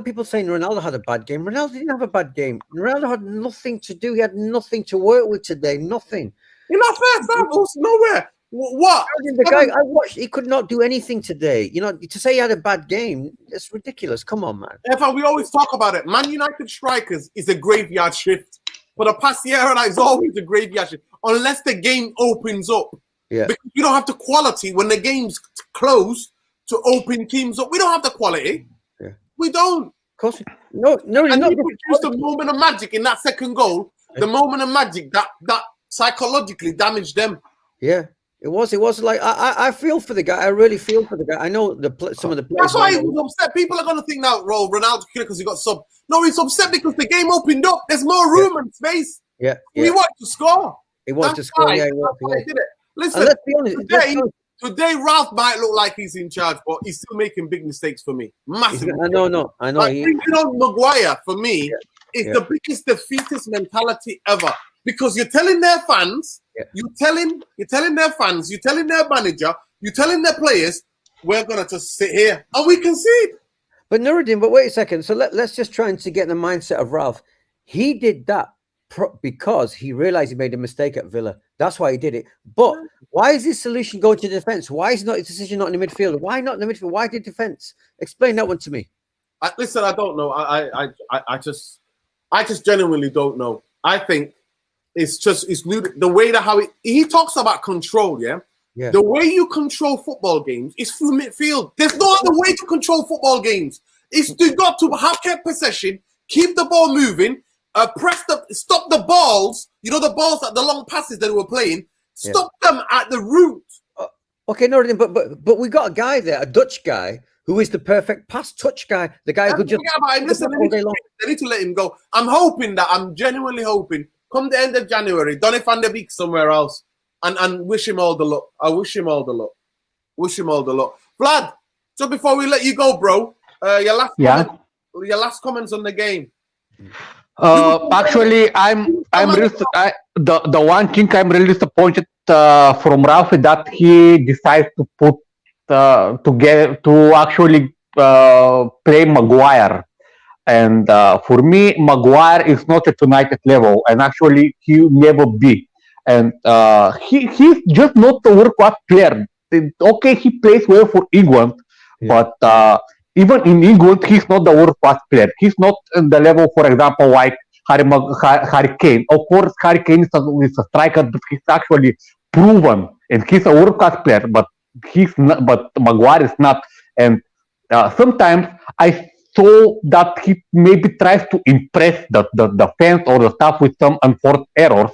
people saying Ronaldo had a bad game. Ronaldo didn't have a bad game. Ronaldo had nothing to do. He had nothing to work with today. Nothing. You're not first half, was nowhere. What? The guy I watched, he could not do anything today. To say he had a bad game, it's ridiculous. Come on, man. If we always talk about it, Man United strikers is a graveyard shift. For the past year, it's always a graveyard shift. Unless the game opens up. Yeah. Because you don't have the quality when the game's closed to open teams up. We don't have the quality. Yeah. We don't. Of course. No. And he produced the moment of magic in that second goal. The moment of magic that psychologically damaged them. Yeah. It was like I feel for the guy. I really feel for the guy. I know some of the players. That's why he was upset. People are gonna think now, Ronaldo because he got sub. No, he's upset because the game opened up. There's more room and space. Yeah. He wanted to score. He wanted to score. Yeah, he did it. Listen, let's be honest. Today Ralph might look like he's in charge, but he's still making big mistakes for me. Massive. I know. Like, Maguire for me is the biggest defeatist mentality ever. Because you're telling their fans, you're telling their fans, you're telling their manager, you're telling their players, we're gonna just sit here and we concede. But Nuruddin, but wait a second. So let's just try and to get the mindset of Ralph. He did that because he realized he made a mistake at Villa. That's why he did it. But why is his solution going to defense? Why is not his decision not in the midfield? Why not in the midfield? Why did defense? Explain that one to me. Listen, I don't know. I just genuinely don't know. I think it's the way that how he talks about control, yeah? The way you control football games is through midfield. There's no other way to control football games. You've got to have kept possession, keep the ball moving, stop the balls. You know the balls that the long passes that we were playing. Stop them at the root. Okay, no, but we got a guy there, a Dutch guy, who is the perfect pass touch guy. The guy who could just listen. They need to let him go. I'm genuinely hoping. Come the end of January, Donny van der Beek somewhere else, and wish him all the luck. I wish him all the luck. Wish him all the luck. Vlad, so before we let you go, bro, your last comments on the game. Actually, the one thing I'm really disappointed from Ralph is that he decided to put to actually play Maguire. And for me, Maguire is not at United level, and actually he will never be. And he's just not a world-class player. Okay, he plays well for England, but even in England, he's not the world-class player. He's not on the level, for example, like Harry Kane. Of course, Harry Kane is a striker, but he's actually proven, and he's a world-class player. But he's not. But Maguire is not. And sometimes I saw that he maybe tries to impress the fans or the staff with some unforced errors,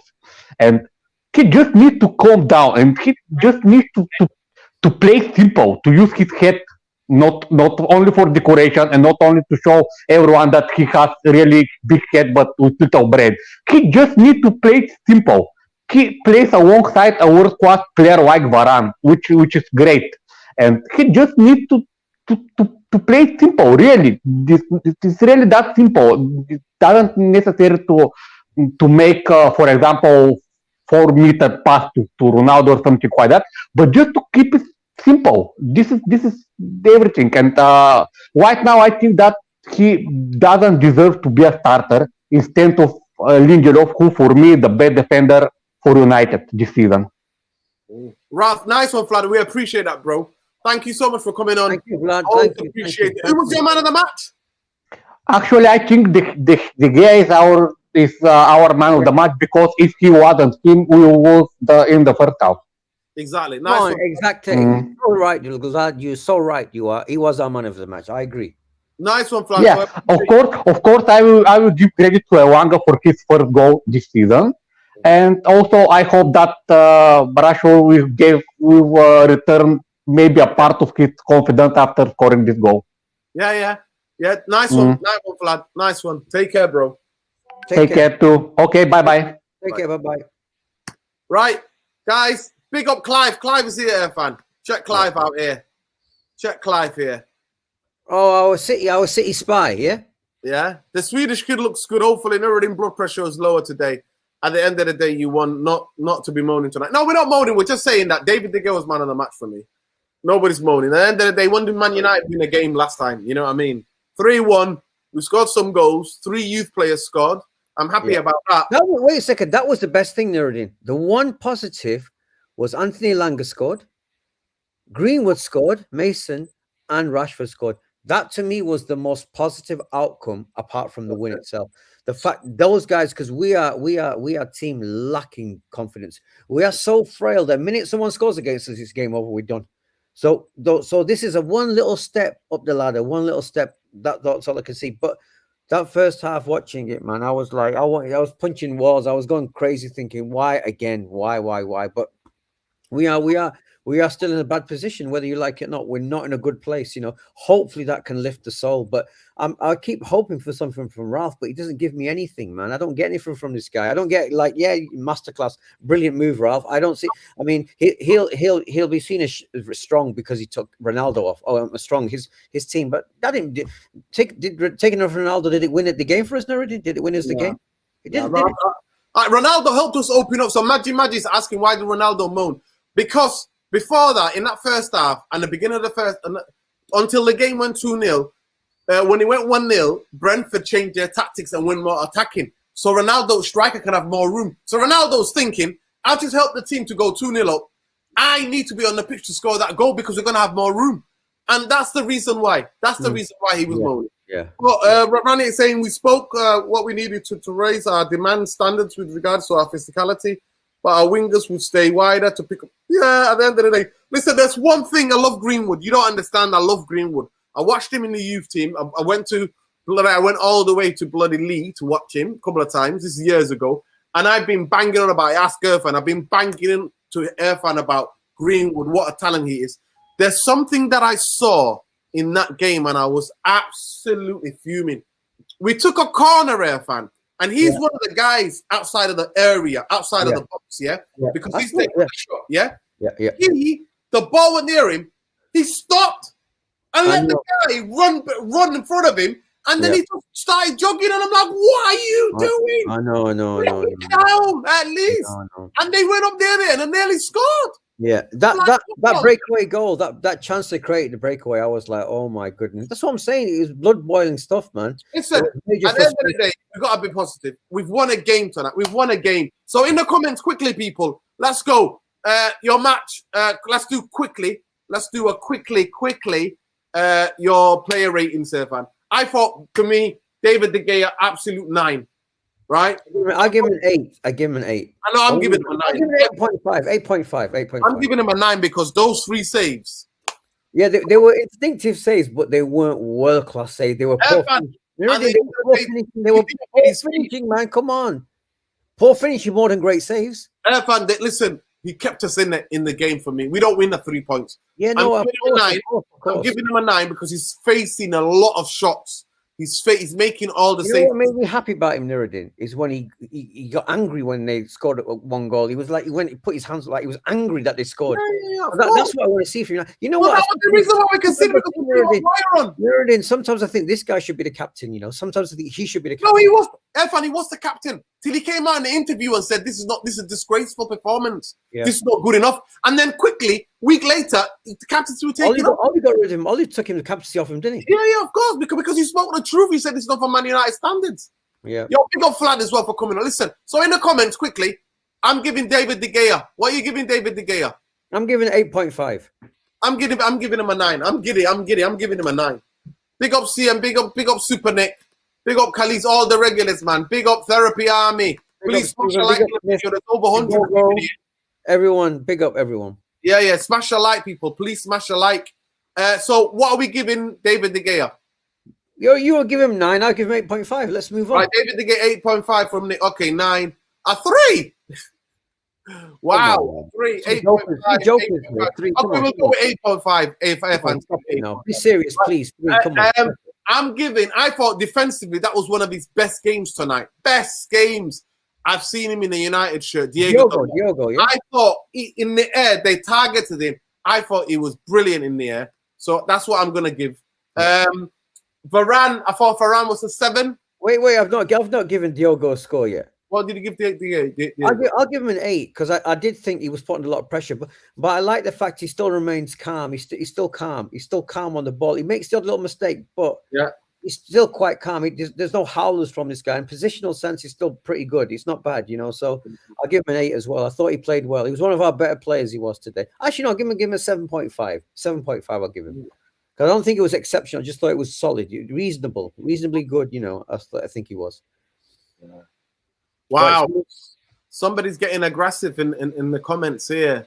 and he just needs to calm down, and he just needs to play simple, to use his head not only for decoration and not only to show everyone that he has really big head but with little brain. He just needs to play simple. He plays alongside a world-class player like Varane, which is great, and he just needs to play simple. Really, it's really that simple. It doesn't necessary to make, for example, 4-meter pass to Ronaldo or something like that, but just to keep it simple. This is everything. And right now, I think that he doesn't deserve to be a starter instead of Lindelof, who for me is the best defender for United this season. Ralph, nice one, Vlad. We appreciate that, bro. Thank you so much for coming on. Thank you, Vlad. Appreciate it. Who was your man of the match? Actually, I think the guy is our man of the match, because if he wasn't him, we was in the first half. Exactly. Nice. Exactly. So right, Glad. You're so right. You are. He was our man of the match. I agree. Nice one, Vlad. Yeah, of course. I will give credit to Elanga for his first goal this season, and also I hope that Brasho will return maybe a part of his confidence after scoring this goal. Yeah. Nice one, Vlad. Nice one. Take care, bro. Take care too. Okay, bye. Take care, bye. Right, guys. Big up Clive. Clive is here, fan. Check Clive out here. Check Clive here. Oh, our city spy, yeah? Yeah. The Swedish kid looks good. Hopefully, Nuruddin blood pressure is lower today. At the end of the day, you won. Not to be moaning tonight. No, we're not moaning. We're just saying that David De Gea was man of the match for me. Nobody's moaning. At the end of the day, when did Man United win a game last time? You know what I mean? 3-1. We scored some goals. 3 youth players scored. I'm happy about that. No, wait a second. That was the best thing, Nuruddin. The one positive was Anthony Elanga scored, Greenwood scored, Mason and Rashford scored. That to me was the most positive outcome apart from the win itself. The fact those guys, because we are team lacking confidence. We are so frail that the minute someone scores against us, it's game over. We're done. So this is a one little step up the ladder, one little step. That's all I can see. But that first half watching it, man, I was like, I was punching walls. I was going crazy thinking, why again? Why? But we are still in a bad position, whether you like it or not. We're not in a good place, hopefully that can lift the soul. But I keep hoping for something from Ralph, but he doesn't give me anything, man. I don't get anything from this guy. I don't get masterclass, brilliant move, Ralph. I don't see. I mean, he'll be seen as strong because he took Ronaldo off. Oh, strong his team, but that didn't taking off Ronaldo. Did it win it the game for us? No, did it win us the game? It didn't. Did it? Ronaldo helped us open up. So Maggie is asking, why did Ronaldo moan? Because before that, in that first half and the beginning of the first, until the game went 2-0, when it went 1-0, Brentford changed their tactics and went more attacking. So Ronaldo's striker can have more room. So Ronaldo's thinking, I'll just help the team to go 2-0 up. I need to be on the pitch to score that goal because we're going to have more room. And that's the reason why. That's the reason why he was moaning. Yeah. Well, Rani is saying we spoke what we needed to raise our demand standards with regards to our physicality, but our wingers would stay wider to pick up. Yeah, at the end of the day, listen, there's one thing I love Greenwood. You don't understand. I love Greenwood. I watched him in the youth team. I went all the way to bloody Lee to watch him a couple of times. This is years ago, and I've been banging on about Ask Irfan. I've been banging to Irfan about Greenwood. What a talent he is. There's something that I saw in that game, and I was absolutely fuming. We took a corner, Irfan, and he's one of the guys outside of the area, outside of the box, because he's taking a shot, the ball went near him, he stopped and let the guy run in front of him, and then he just started jogging, and I'm like, what are you doing? I know. Down, at least. And they went up there and nearly scored. Yeah, that breakaway goal, that chance they created the breakaway, I was like, oh my goodness. That's what I'm saying. It was blood boiling stuff, man. Listen, at the end of the day, we've got to be positive. We've won a game tonight. We've won a game. So in the comments, quickly, people, let's go. Your match. Let's do quickly. Let's do a quickly. Your player rating, Irfan. I thought, for me, David De Gea, absolute 9. Right? I'll give him an 8. I know I'm giving him a 9. I'll give him 8.5. I'm giving him a 9 because those 3 saves. Yeah, they were instinctive saves, but they weren't world-class saves. They were poor finishing, man. Come on. Poor finishing more than great saves. Irfan, listen, he kept us in the game for me. We don't win the 3 points. Yeah, no, I'm giving him a 9 because he's facing a lot of shots. He's making all the saves. What made me happy about him, Nuruddin, is when he got angry when they scored 1 goal. He was like, he put his hands like he was angry that they scored. That's what I want to see from you. You know what? That was the reason why we considered Nuruddin, sometimes I think this guy should be the captain. Sometimes I think he should be the captain. No, he was the captain till he came out in the interview and said, "This is a disgraceful performance. This is not good enough." And then quickly, week later, the captaincy was taken off. Ollie got rid of him. Ollie took him the captaincy off him, didn't he? Yeah, of course, because he spoke the truth. He said it's not for Man United standards. Yeah. Yo, big up Flad as well for coming on. Listen, so in the comments, quickly, I'm giving David De Gea. What are you giving David De Gea? I'm giving 8.5. I'm giving him a 9. I'm giving him a 9. Big up CM, big up Super Nick, big up Khalid, all the regulars, man. Big up Therapy Army. Please smash a like. There's over 100 people here. Everyone, big up everyone. Yeah. Smash a like, people. Please smash a like. So what are we giving David De Gea? You will give him 9. I'll give him 8.5. Let's move on. Right, David De Gea 8.5 from Nick. Okay, 9. A 3. Wow, 3, 8.5. Jokers, 3. Okay, we'll go with 8.5. No, be serious, please. Come on. I thought defensively that was one of his best games tonight. Best games. I've seen him in the United shirt. Diogo, yeah. I thought in the air, they targeted him. I thought he was brilliant in the air. So that's what I'm going to give. Varane, I thought Varane was a 7. Wait, I've not given Diogo a score yet. What did you give the I'll give him an 8 because I did think he was putting a lot of pressure, but I like the fact he still remains calm. He's still calm. He's still calm on the ball. He makes the odd little mistake, but he's still quite calm. There's no howlers from this guy. In positional sense, he's still pretty good. He's not bad, So I'll give him an 8 as well. I thought he played well. He was one of our better players. He was today. Actually, no, give him a 7.5. 7.5. I'll give him. Because I don't think it was exceptional. I just thought it was solid, reasonably good. I think he was. Yeah. Wow, somebody's getting aggressive in the comments here.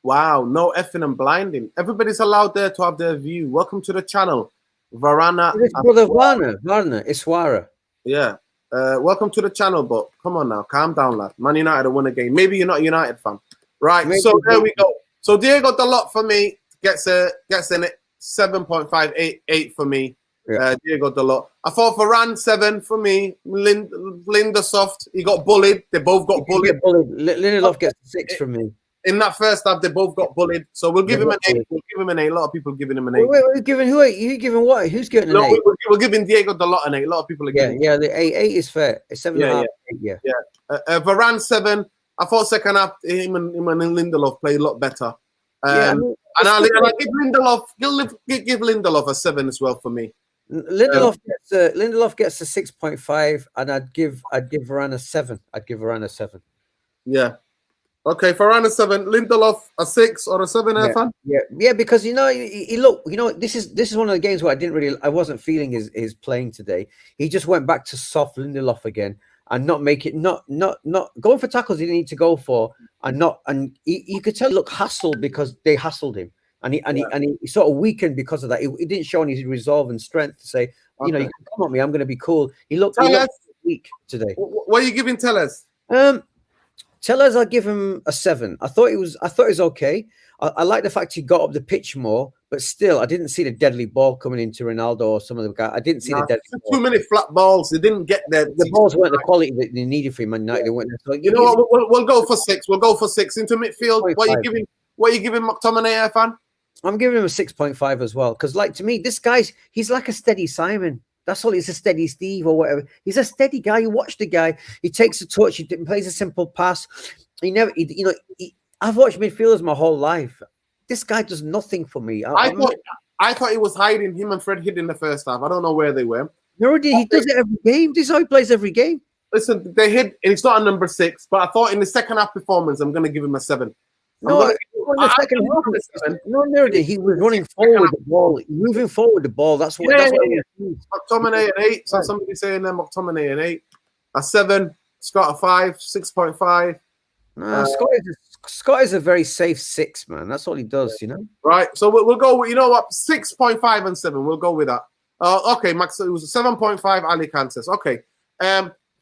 Wow, no effing and blinding. Everybody's allowed there to have their view. Welcome to the channel, Varana. It's brother Varna, Iswara. Yeah. Welcome to the channel, but come on now, calm down, lad. Man United won a game. Maybe you're not a United fan, right? Maybe so there we go. So Diego Dalot for me gets in it 7.588 for me. Yeah. Diego Dalot. I thought Varane 7 for me. Linda Soft, he got bullied. They both got bullied. Lindelof gets 6 from me. In that first half, they both got bullied. So we'll give him an 8. We'll give him an 8. A lot of people giving him an 8. Wait, who are you giving what? Who's getting an 8? We're giving Diego Dalot an 8. A lot of people are giving. Yeah, the 8 is fair. It's 7.5. Yeah. Varane 7. I thought second half him and Lindelof played a lot better. I give Lindelof a 7 as well for me. Lindelof gets a 6.5, and I'd give Varane a 7. I'd give Varane a 7. Yeah. Okay, Varane a 7, Lindelof a 6 or a 7, Irfan? Yeah, because he look, this is one of the games where I wasn't feeling his playing today. He just went back to soft Lindelof again and not going for tackles he didn't need to go for, and you could tell he looked hassled because they hassled him, and he sort of weakened because of that. He didn't show any resolve and strength to say, you can come at me, I'm going to be cool. He looked weak today. What are you giving Tellez? Tellez, I'll give him a 7. I thought it was okay. I like the fact he got up the pitch more, but still, I didn't see the deadly ball coming into Ronaldo or some of the guys. I didn't see the deadly ball. Too many flat balls. They didn't get there. The balls weren't the quality that they needed for Man United. They weren't. So you know what? We'll go for 6. We'll go for 6 into midfield. What are you giving McTominay, fan? I'm giving him a 6.5 as well, because to me, this guy's he's like a steady Simon. That's all. He's a steady Steve or whatever. He's a steady guy. You watch the guy. He takes a touch. He plays a simple pass. I've watched midfielders my whole life. This guy does nothing for me. I thought he was hiding. Him and Fred hid in the first half. I don't know where they were. No, he does it every game. This is how he plays every game. Listen, they hid, and it's not a number 6. But I thought in the second half performance, I'm going to give him a 7. He was running forward the ball, moving forward the ball. That's what. McTominay an 8. So somebody saying there, McTominay an 8, a 7. Scott a 5, 6.5. No, Scott is a very safe 6, man. That's all he does, Right. So we'll go with 6.5 and 7. We'll go with that. Okay, Max. It was a 7.5. Ali Khan says. Okay.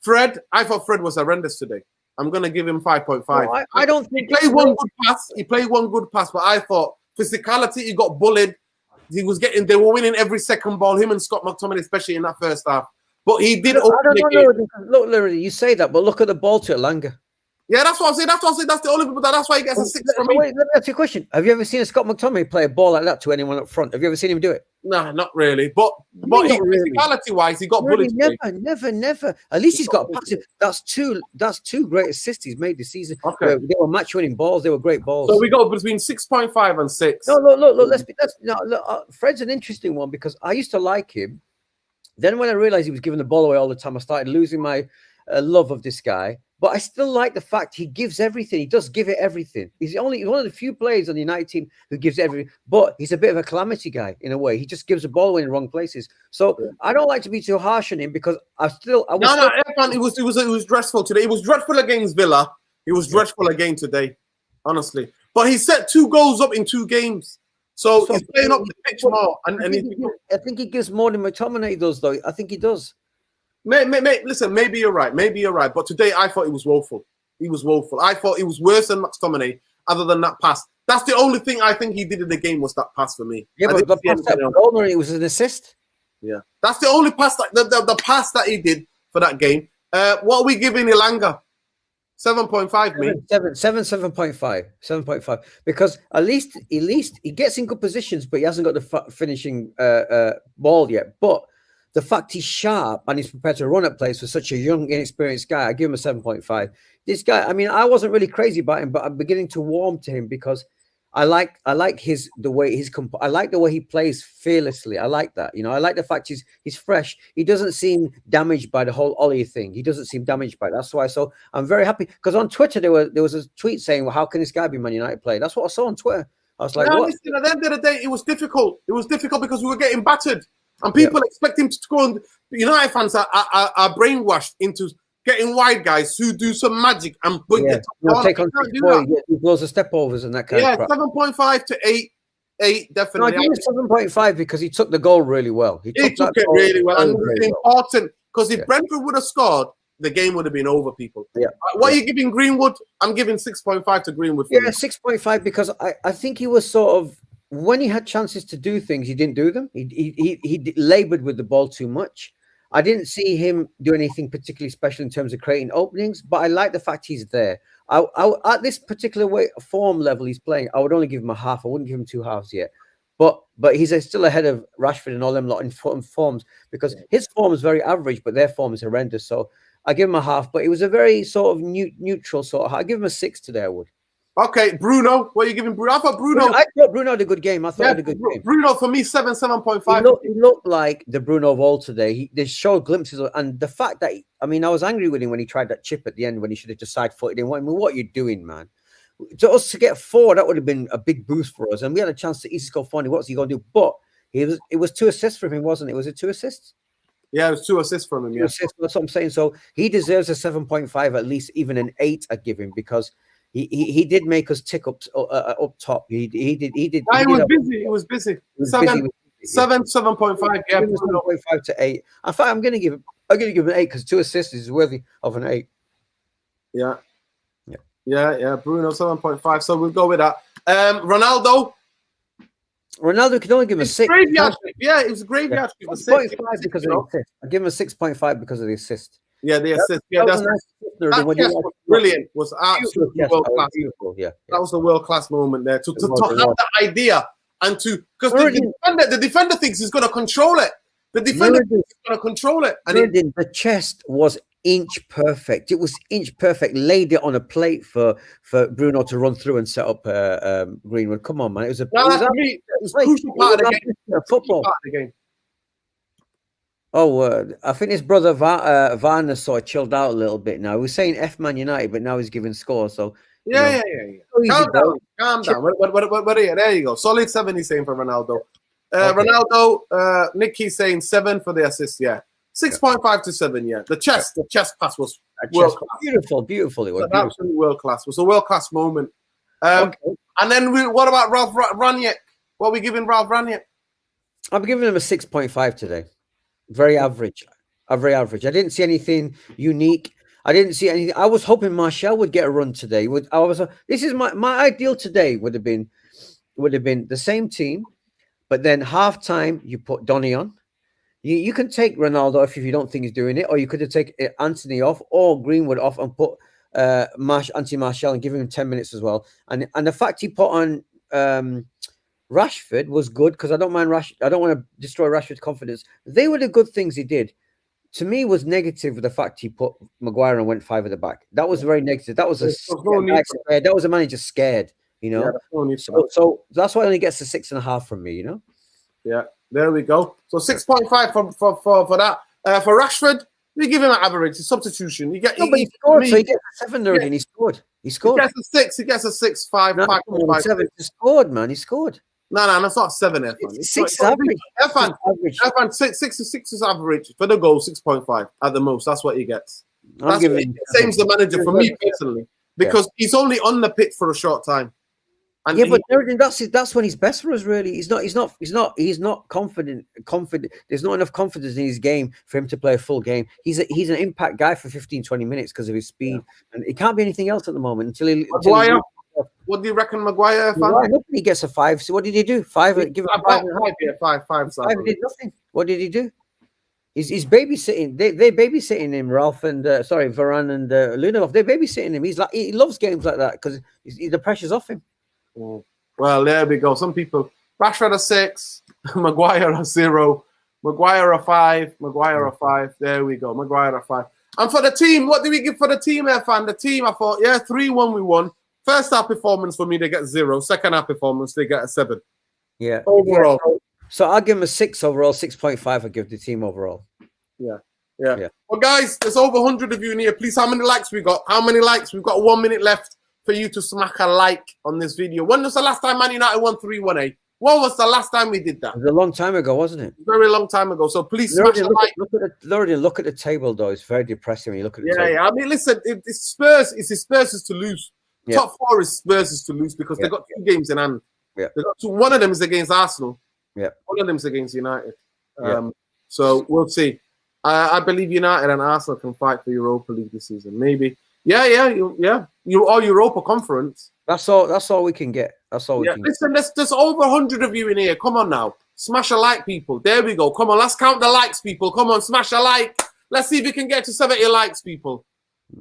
Fred. I thought Fred was horrendous today. I'm gonna give him 5.5. No, I don't think he played one good pass. He played one good pass, but I thought physicality. He got bullied. They were winning every second ball. Him and Scott McTominay, especially in that first half. But he did. Look, literally, you say that, but look at the ball to Elanga. Yeah, that's what I'm saying. That's the only people. That's why he gets a 6 from me. Wait, let me ask you a question. Have you ever seen a Scott McTominay play a ball like that to anyone up front? Have you ever seen him do it? No, not really. But physicality-wise, he got bullied. Never. At least he's got a passive. That's two great assists he's made this season. Okay. They were match-winning balls. They were great balls. So we go between 6.5 and 6. No, look. Fred's an interesting one because I used to like him. Then when I realized he was giving the ball away all the time, I started losing my love of this guy. But I still like the fact he gives everything. He does give it everything. He's one of the few players on the United team who gives everything. But he's a bit of a calamity guy in a way. He just gives the ball away in the wrong places. So I don't like to be too harsh on him because it was dreadful today. It was dreadful against Villa. It was dreadful again today, honestly. But he set 2 goals up in 2 games. So he's playing up the pitch more. I think he gives more than McTominay does, though. I think he does. Listen, maybe you're right. But today I thought he was woeful. He was woeful. I thought he was worse than McTominay other than that pass. That's the only thing I think he did in the game was that pass for me. Yeah, but the pass it was an assist. Yeah. That's the only pass, the pass that he did for that game. What are we giving Elanga? 7.5, me. 7.5. Because at least he gets in good positions, but he hasn't got the finishing ball yet. But the fact he's sharp and he's prepared to run at plays for such a young, inexperienced guy, I give him a 7.5. This guy, I mean, I wasn't really crazy about him, but I'm beginning to warm to him because I like the way he plays fearlessly. I like that. I like the fact he's fresh. He doesn't seem damaged by the whole Ollie thing. He doesn't seem damaged by it. That's why. So I'm very happy because on Twitter there was a tweet saying, "Well, how can this guy be Man United player?" That's what I saw on Twitter. I was like, "What?" Listen, at the end of the day, it was difficult. It was difficult because we were getting battered. And people expect him to score. United fans are brainwashed into getting wide guys who do some magic and put Yeah, take on 6 boys, yeah, loads of step overs and that kind of crap. 7.5 to 8. 8 No, I definitely. give him 7.5 because he took the goal really well. He took it really well, and it was important because if Yeah. Brentford would have scored, the game would have been over, people. Yeah. What are you giving Greenwood? I'm giving 6.5 to Greenwood. Yeah, 6.5 because I think he was sort of, when he had chances to do things, he didn't do them. He labored with the ball too much. I didn't see him do anything particularly special in terms of creating openings, but I like the fact he's there. At this particular form level he's playing, I would only give him a half. I wouldn't give him 2 halves yet. But he's still ahead of Rashford and all them lot in forms, because his form is very average, but their form is horrendous. So I give him a half, but it was a very sort of neutral sort of. I give him a 6 today. I would. Okay, Bruno, what are you giving Bruno? I thought Bruno had a good game. I thought he had a good game. Bruno for me 7.5. He looked like the Bruno of old today. They showed glimpses of, and the fact that I was angry with him when he tried that chip at the end when he should have just side-footed him. What are you doing, man? To us to get 4, that would have been a big boost for us, and we had a chance to easily score 4. What's he going to do? But it was 2 assists from him, wasn't it? Was it 2 assists? Yeah, it was 2 assists from him. Yeah, assists, that's what I'm saying. So he deserves a 7.5, at least even an 8. I'd give him because he did make us tick up top. He did. He was busy. 7.5. Yeah, 7.5 to 8. In fact, I'm going to give him an 8 because 2 assists is worthy of an 8. Yeah. Bruno 7.5. So we'll go with that. Ronaldo can only give him a 6. Graveyard. Yeah, it was a graveyard. 6.5 because of the assist. I give him a 6.5 because of the assist. Yeah, the assist. Yeah, that was brilliant. Was absolutely world class. Beautiful. Yeah, that was a world class moment there to have that idea and to because the defender thinks he's going to control it. The defender thinks he's going to control it. And the chest was inch perfect. It was inch perfect. Laid it on a plate for Bruno to run through and set up Greenwood. Come on, man! It was a crucial part of the game. Football part of the game. Oh, I think his brother Varner sort of chilled out a little bit now. He was saying F Man United, but now he's giving scores. So yeah. Calm down. What are you? There you go. Solid 7. He's saying for Ronaldo. Ronaldo. Nicky's saying 7 for the assist. Yeah, 6.5 to 7. Yeah, the chest pass was world class. Beautiful. It was absolutely world class. It was a world class moment. And then what about Ralph Ranić? What are we giving Ralph Ranić? I'm giving him a 6.5 today. Very average. Very average. I didn't see anything unique. I didn't see anything. I was hoping Martial would get a run today. This is my ideal today would have been the same team, but then halftime you put Donny on. You can take Ronaldo off if you don't think he's doing it, or you could have taken Anthony off or Greenwood off and put Anthony Martial and give him 10 minutes as well. And the fact he put on Rashford was good because I don't mind I don't want to destroy Rashford's confidence. They were the good things he did. To me, was negative with the fact he put Maguire and went 5 at the back. That was very negative. That was that was a manager scared, you know. So that's why it only gets a 6.5 from me, you know. Yeah, there we go. So 6.5 for that. For Rashford, we give him an average. It's substitution. But he scored, so he gets a 7 already. And he scored. He gets a 6. He gets a 6, 5, 5.5. 7. He scored, man. He scored. No, that's not 7, Irfan. 6 is average. Irfan, 6 is average. For the goal, 6.5 at the most. That's what he gets. Same as the manager for me personally. Because he's only on the pitch for a short time. And but that's when he's best for us. Really, he's not confident. There's not enough confidence in his game for him to play a full game. He's an impact guy for 15-20 minutes because of his speed, and it can't be anything else at the moment until he. What do you reckon, Maguire? He gets a 5. So what did he do? 5. Give him a 5. 5. 5 did nothing. What did he do? He's babysitting. They're babysitting him. Ralph and Varane and Lindelof. They're babysitting him. He loves games like that because the pressure's off him. Well, there we go. Some people. Rashford a 6, Maguire a 0, Maguire a 5, Maguire a 5. There we go. Maguire a 5. And for the team, what do we give for the team, Irfan? The team, I thought, 3-1 we won. First half performance for me, they get 0. Second half performance, they get a 7. Yeah. Overall. So I'll give them a 6 overall, 6.5 I give the team overall. Yeah. Well, guys, there's over 100 of you in here. Please, how many likes we got? How many likes? We've got 1 minute left for you to smack a like on this video. When was the last time Man United won 3-1, eh? When was the last time we did that? It was a long time ago, wasn't it? Very long time ago. So please smash a like. Look at the table, though. It's very depressing when you look at the table. Yeah. I mean, listen, it's Spurs. It's Spurs is to lose. Yeah. Top 4 is Spurs is to lose because they got 2 games in hand. Yeah. They got 2. One of them is against Arsenal. Yeah. One of them is against United. Yeah. So we'll see. I believe United and Arsenal can fight for Europa League this season. Maybe. Yeah. You all Europa Conference. That's all we can get. That's all we can Listen, there's over 100 of you in here. Come on now. Smash a like, people. There we go. Come on, let's count the likes, people. Come on, smash a like. Let's see if we can get to 70 likes, people.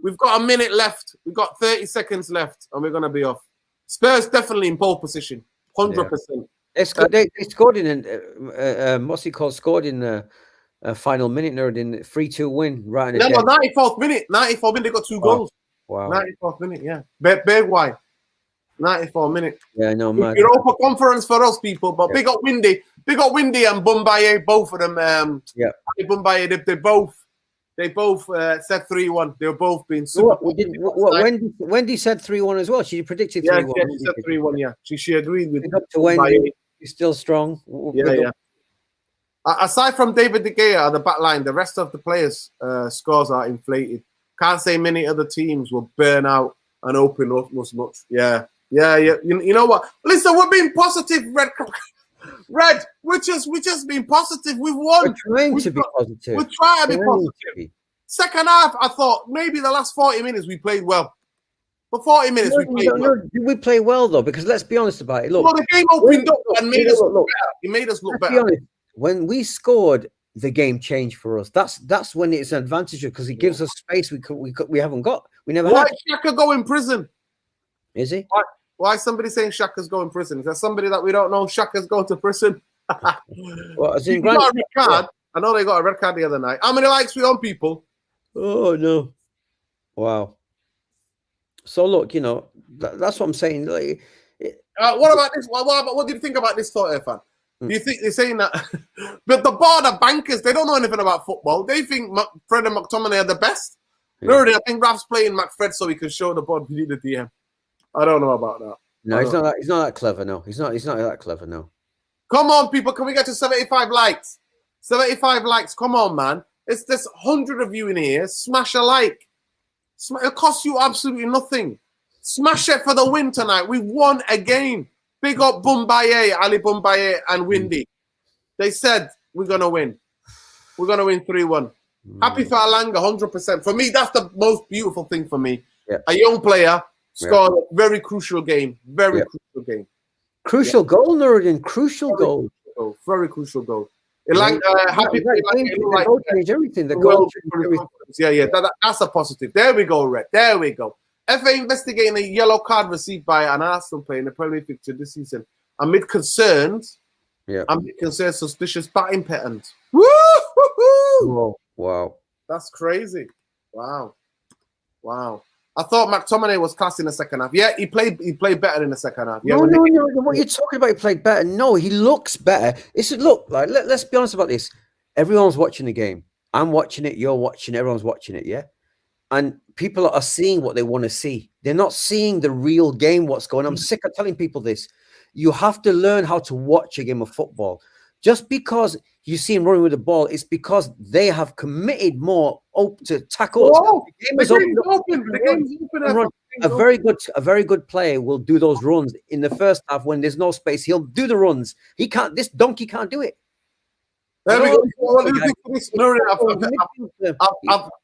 We've got a minute left. We've got 30 seconds left, and we're going to be off. Spurs definitely in pole position. 100%. They scored in what's it called? Scored in the final minute, nerd, in 3-2 win right in the 94th minute. 94th minute, they got 2 goals. Wow. 94th minute, yeah. Big wide. 94 minute. Yeah, no man. Europa Conference for us, people. But big up Windy and Bumbaye, both of them. Bumbaye, they both said 3-1. They were both being super. Wendy said 3-1 as well. She predicted 3-1. Yeah, she said 3-1. Yeah, she agreed with. Up to Wendy. She's still strong. Yeah. Aside from David De Gea at the back line, the rest of the players' scores are inflated. Can't say many other teams will burn out and open up as much. Yeah. You know what? Listen, we're being positive, Red. We're just being positive. We've won. We're trying to be positive. We're trying to be positive. Second half, I thought maybe the last 40 minutes we played well. For 40 minutes we played well. Did we play well though? Because let's be honest about it. Look, well, the game opened up and made us look better. It made us look better. When we scored, the game changed for us. That's when it's an advantage because it gives us space we haven't got. We never had. Why Xhaka go in prison? Is he? Why somebody saying Xhaka's going to prison? Is there somebody that we don't know Xhaka's going to prison? Well, as in got a red card. I know they got a red card the other night. How many likes we on, people? Oh no! Wow. So look, that's what I'm saying. Like, what about this? What do you think about this thought, Irfan? Do you think they're saying that? But the border bankers, they don't know anything about football. They think Fred and McTominay are the best. Yeah. I think Raf's playing McFred so he can show the board we need the DM. I don't know about that. No, he's not that clever. No, he's not that clever. No. Come on, people. Can we get to 75 likes? 75 likes. Come on, man. It's this 100 of you in here. Smash a like. It costs you absolutely nothing. Smash it for the win tonight. We've won a game. Big up Bumbaye, Ali Bumbaye, and Windy. They said we're going to win. We're going to win 3-1. Happy for Alanga, 100%. For me, that's the most beautiful thing for me. Yeah. A young player scored a very crucial game. Very crucial game. Crucial goal, Nuruddin. Crucial goal. Very crucial goal. Happy for everything. That's a positive. There we go, Red. There we go. FA investigating a yellow card received by an Arsenal player in the Premier League fixture this season. Amid concerns, suspicious batting patterns. Woo! Wow. That's crazy. Wow. I thought McTominay was class in the second half. Yeah, he played better in the second half. Yeah, no. What you're talking about, he played better. No, he looks better. Let's be honest about this. Everyone's watching the game. I'm watching it. You're watching it. Everyone's watching it. Yeah. And people are seeing what they want to see. They're not seeing the real game, what's going on. I'm sick of telling people this. You have to learn how to watch a game of football. Just because you see him running with the ball, it's because they have committed more to tackles. The game's open. A very good player will do those runs in the first half when there's no space. He'll do the runs. This donkey can't do it. There we go.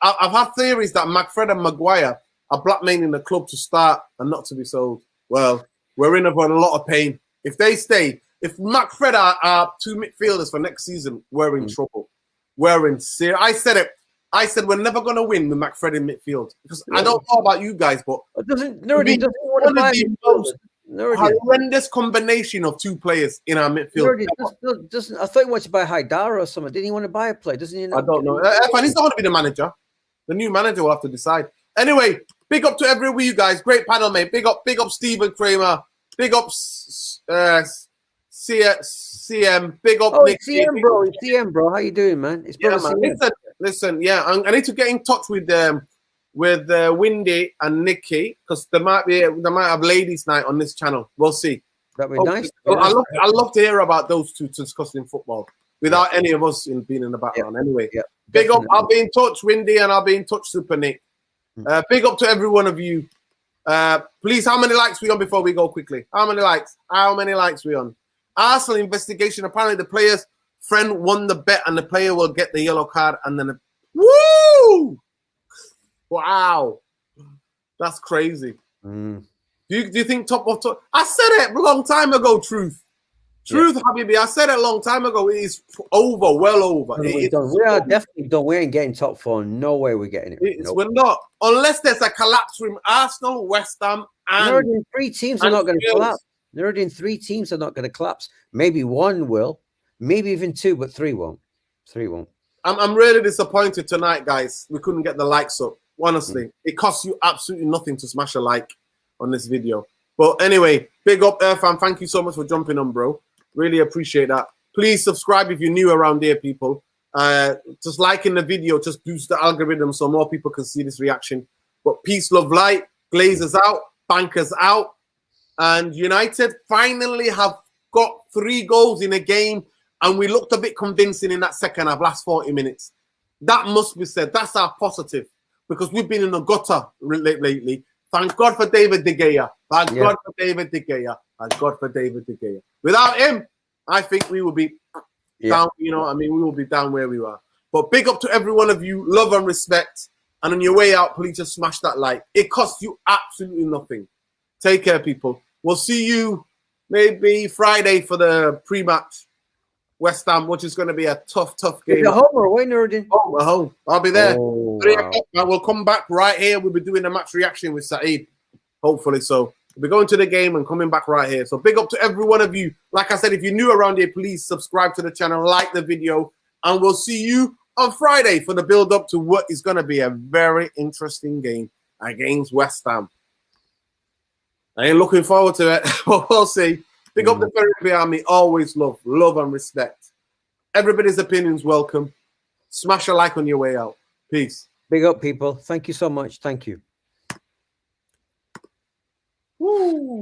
I've had theories that McFred and Maguire are blackmailing the club to start and not to be sold. Well, we're in for a lot of pain. If they stay, if McFred are 2 midfielders for next season, we're in trouble. We're in serious. I said we're never going to win with McFred in midfield because I don't know about you guys, but horrendous combination of 2 players in our midfield. I thought he wanted to buy Haidara or something. Didn't he want to buy a player? Doesn't he? I don't know. He's not going to be the manager. The new manager will have to decide. Anyway, big up to every one of you guys. Great panel, mate. Big up Stephen Kramer. Big up CM. Big up Nick. CM, bro. CM, bro. How you doing, man? It's Listen. Yeah, I need to get in touch with Windy and Nikki because there might have ladies' night on this channel. We'll see. That'd be nice. Well, I love to hear about those two discussing football without any of us being in the background. Anyway, big up. I'll be in touch, Windy, and I'll be in touch, Super Nick. Big up to every one of you. Please, how many likes we on before we go quickly? How many likes? How many likes we on? Arsenal investigation. Apparently, the player's friend won the bet, and the player will get the yellow card. And then, woo! Wow, that's crazy. Do you think top of top? I said it a long time ago. Truth, Habibi. I said it a long time ago. It is over, well over. We are definitely done. We ain't getting top 4. No way we're getting it. Nope. We're not, unless there's a collapse from Arsenal, West Ham, and 3 teams are not going to collapse. They're in 3 teams are not going to collapse. Maybe 1 will, maybe even 2, but 3 won't. 3 won't. I'm really disappointed tonight, guys. We couldn't get the likes up. Honestly, it costs you absolutely nothing to smash a like on this video. But anyway, big up, Irfan. Thank you so much for jumping on, bro. Really appreciate that. Please subscribe if you're new around here, people. Just liking the video just boosts the algorithm so more people can see this reaction. But peace, love, light. Glazers out. Bankers out. And United finally have got 3 goals in a game. And we looked a bit convincing in that second half, last 40 minutes. That must be said. That's our positive. Because we've been in the gutter lately. Thank God for David De Gea. Thank God for David De Gea. Thank God for David De Gea. Without him, I think we will be down. You know what I mean? We will be down where we were. But big up to every one of you. Love and respect. And on your way out, please just smash that like. It costs you absolutely nothing. Take care, people. We'll see you maybe Friday for the pre-match. West Ham, which is going to be a tough game. You're home or away, Nuruddin? Oh, we're home. I'll be there. Oh, 3 o'clock. We'll come back right here. We'll be doing a match reaction with Saeed. Hopefully so. We'll be going to the game and coming back right here. So big up to every one of you. Like I said, if you're new around here, please subscribe to the channel, like the video, and we'll see you on Friday for the build-up to what is going to be a very interesting game against West Ham. I ain't looking forward to it, but we'll see. Big up the Therapy Army. Always love and respect. Everybody's opinions welcome. Smash a like on your way out. Peace. Big up, people. Thank you so much. Thank you. Woo.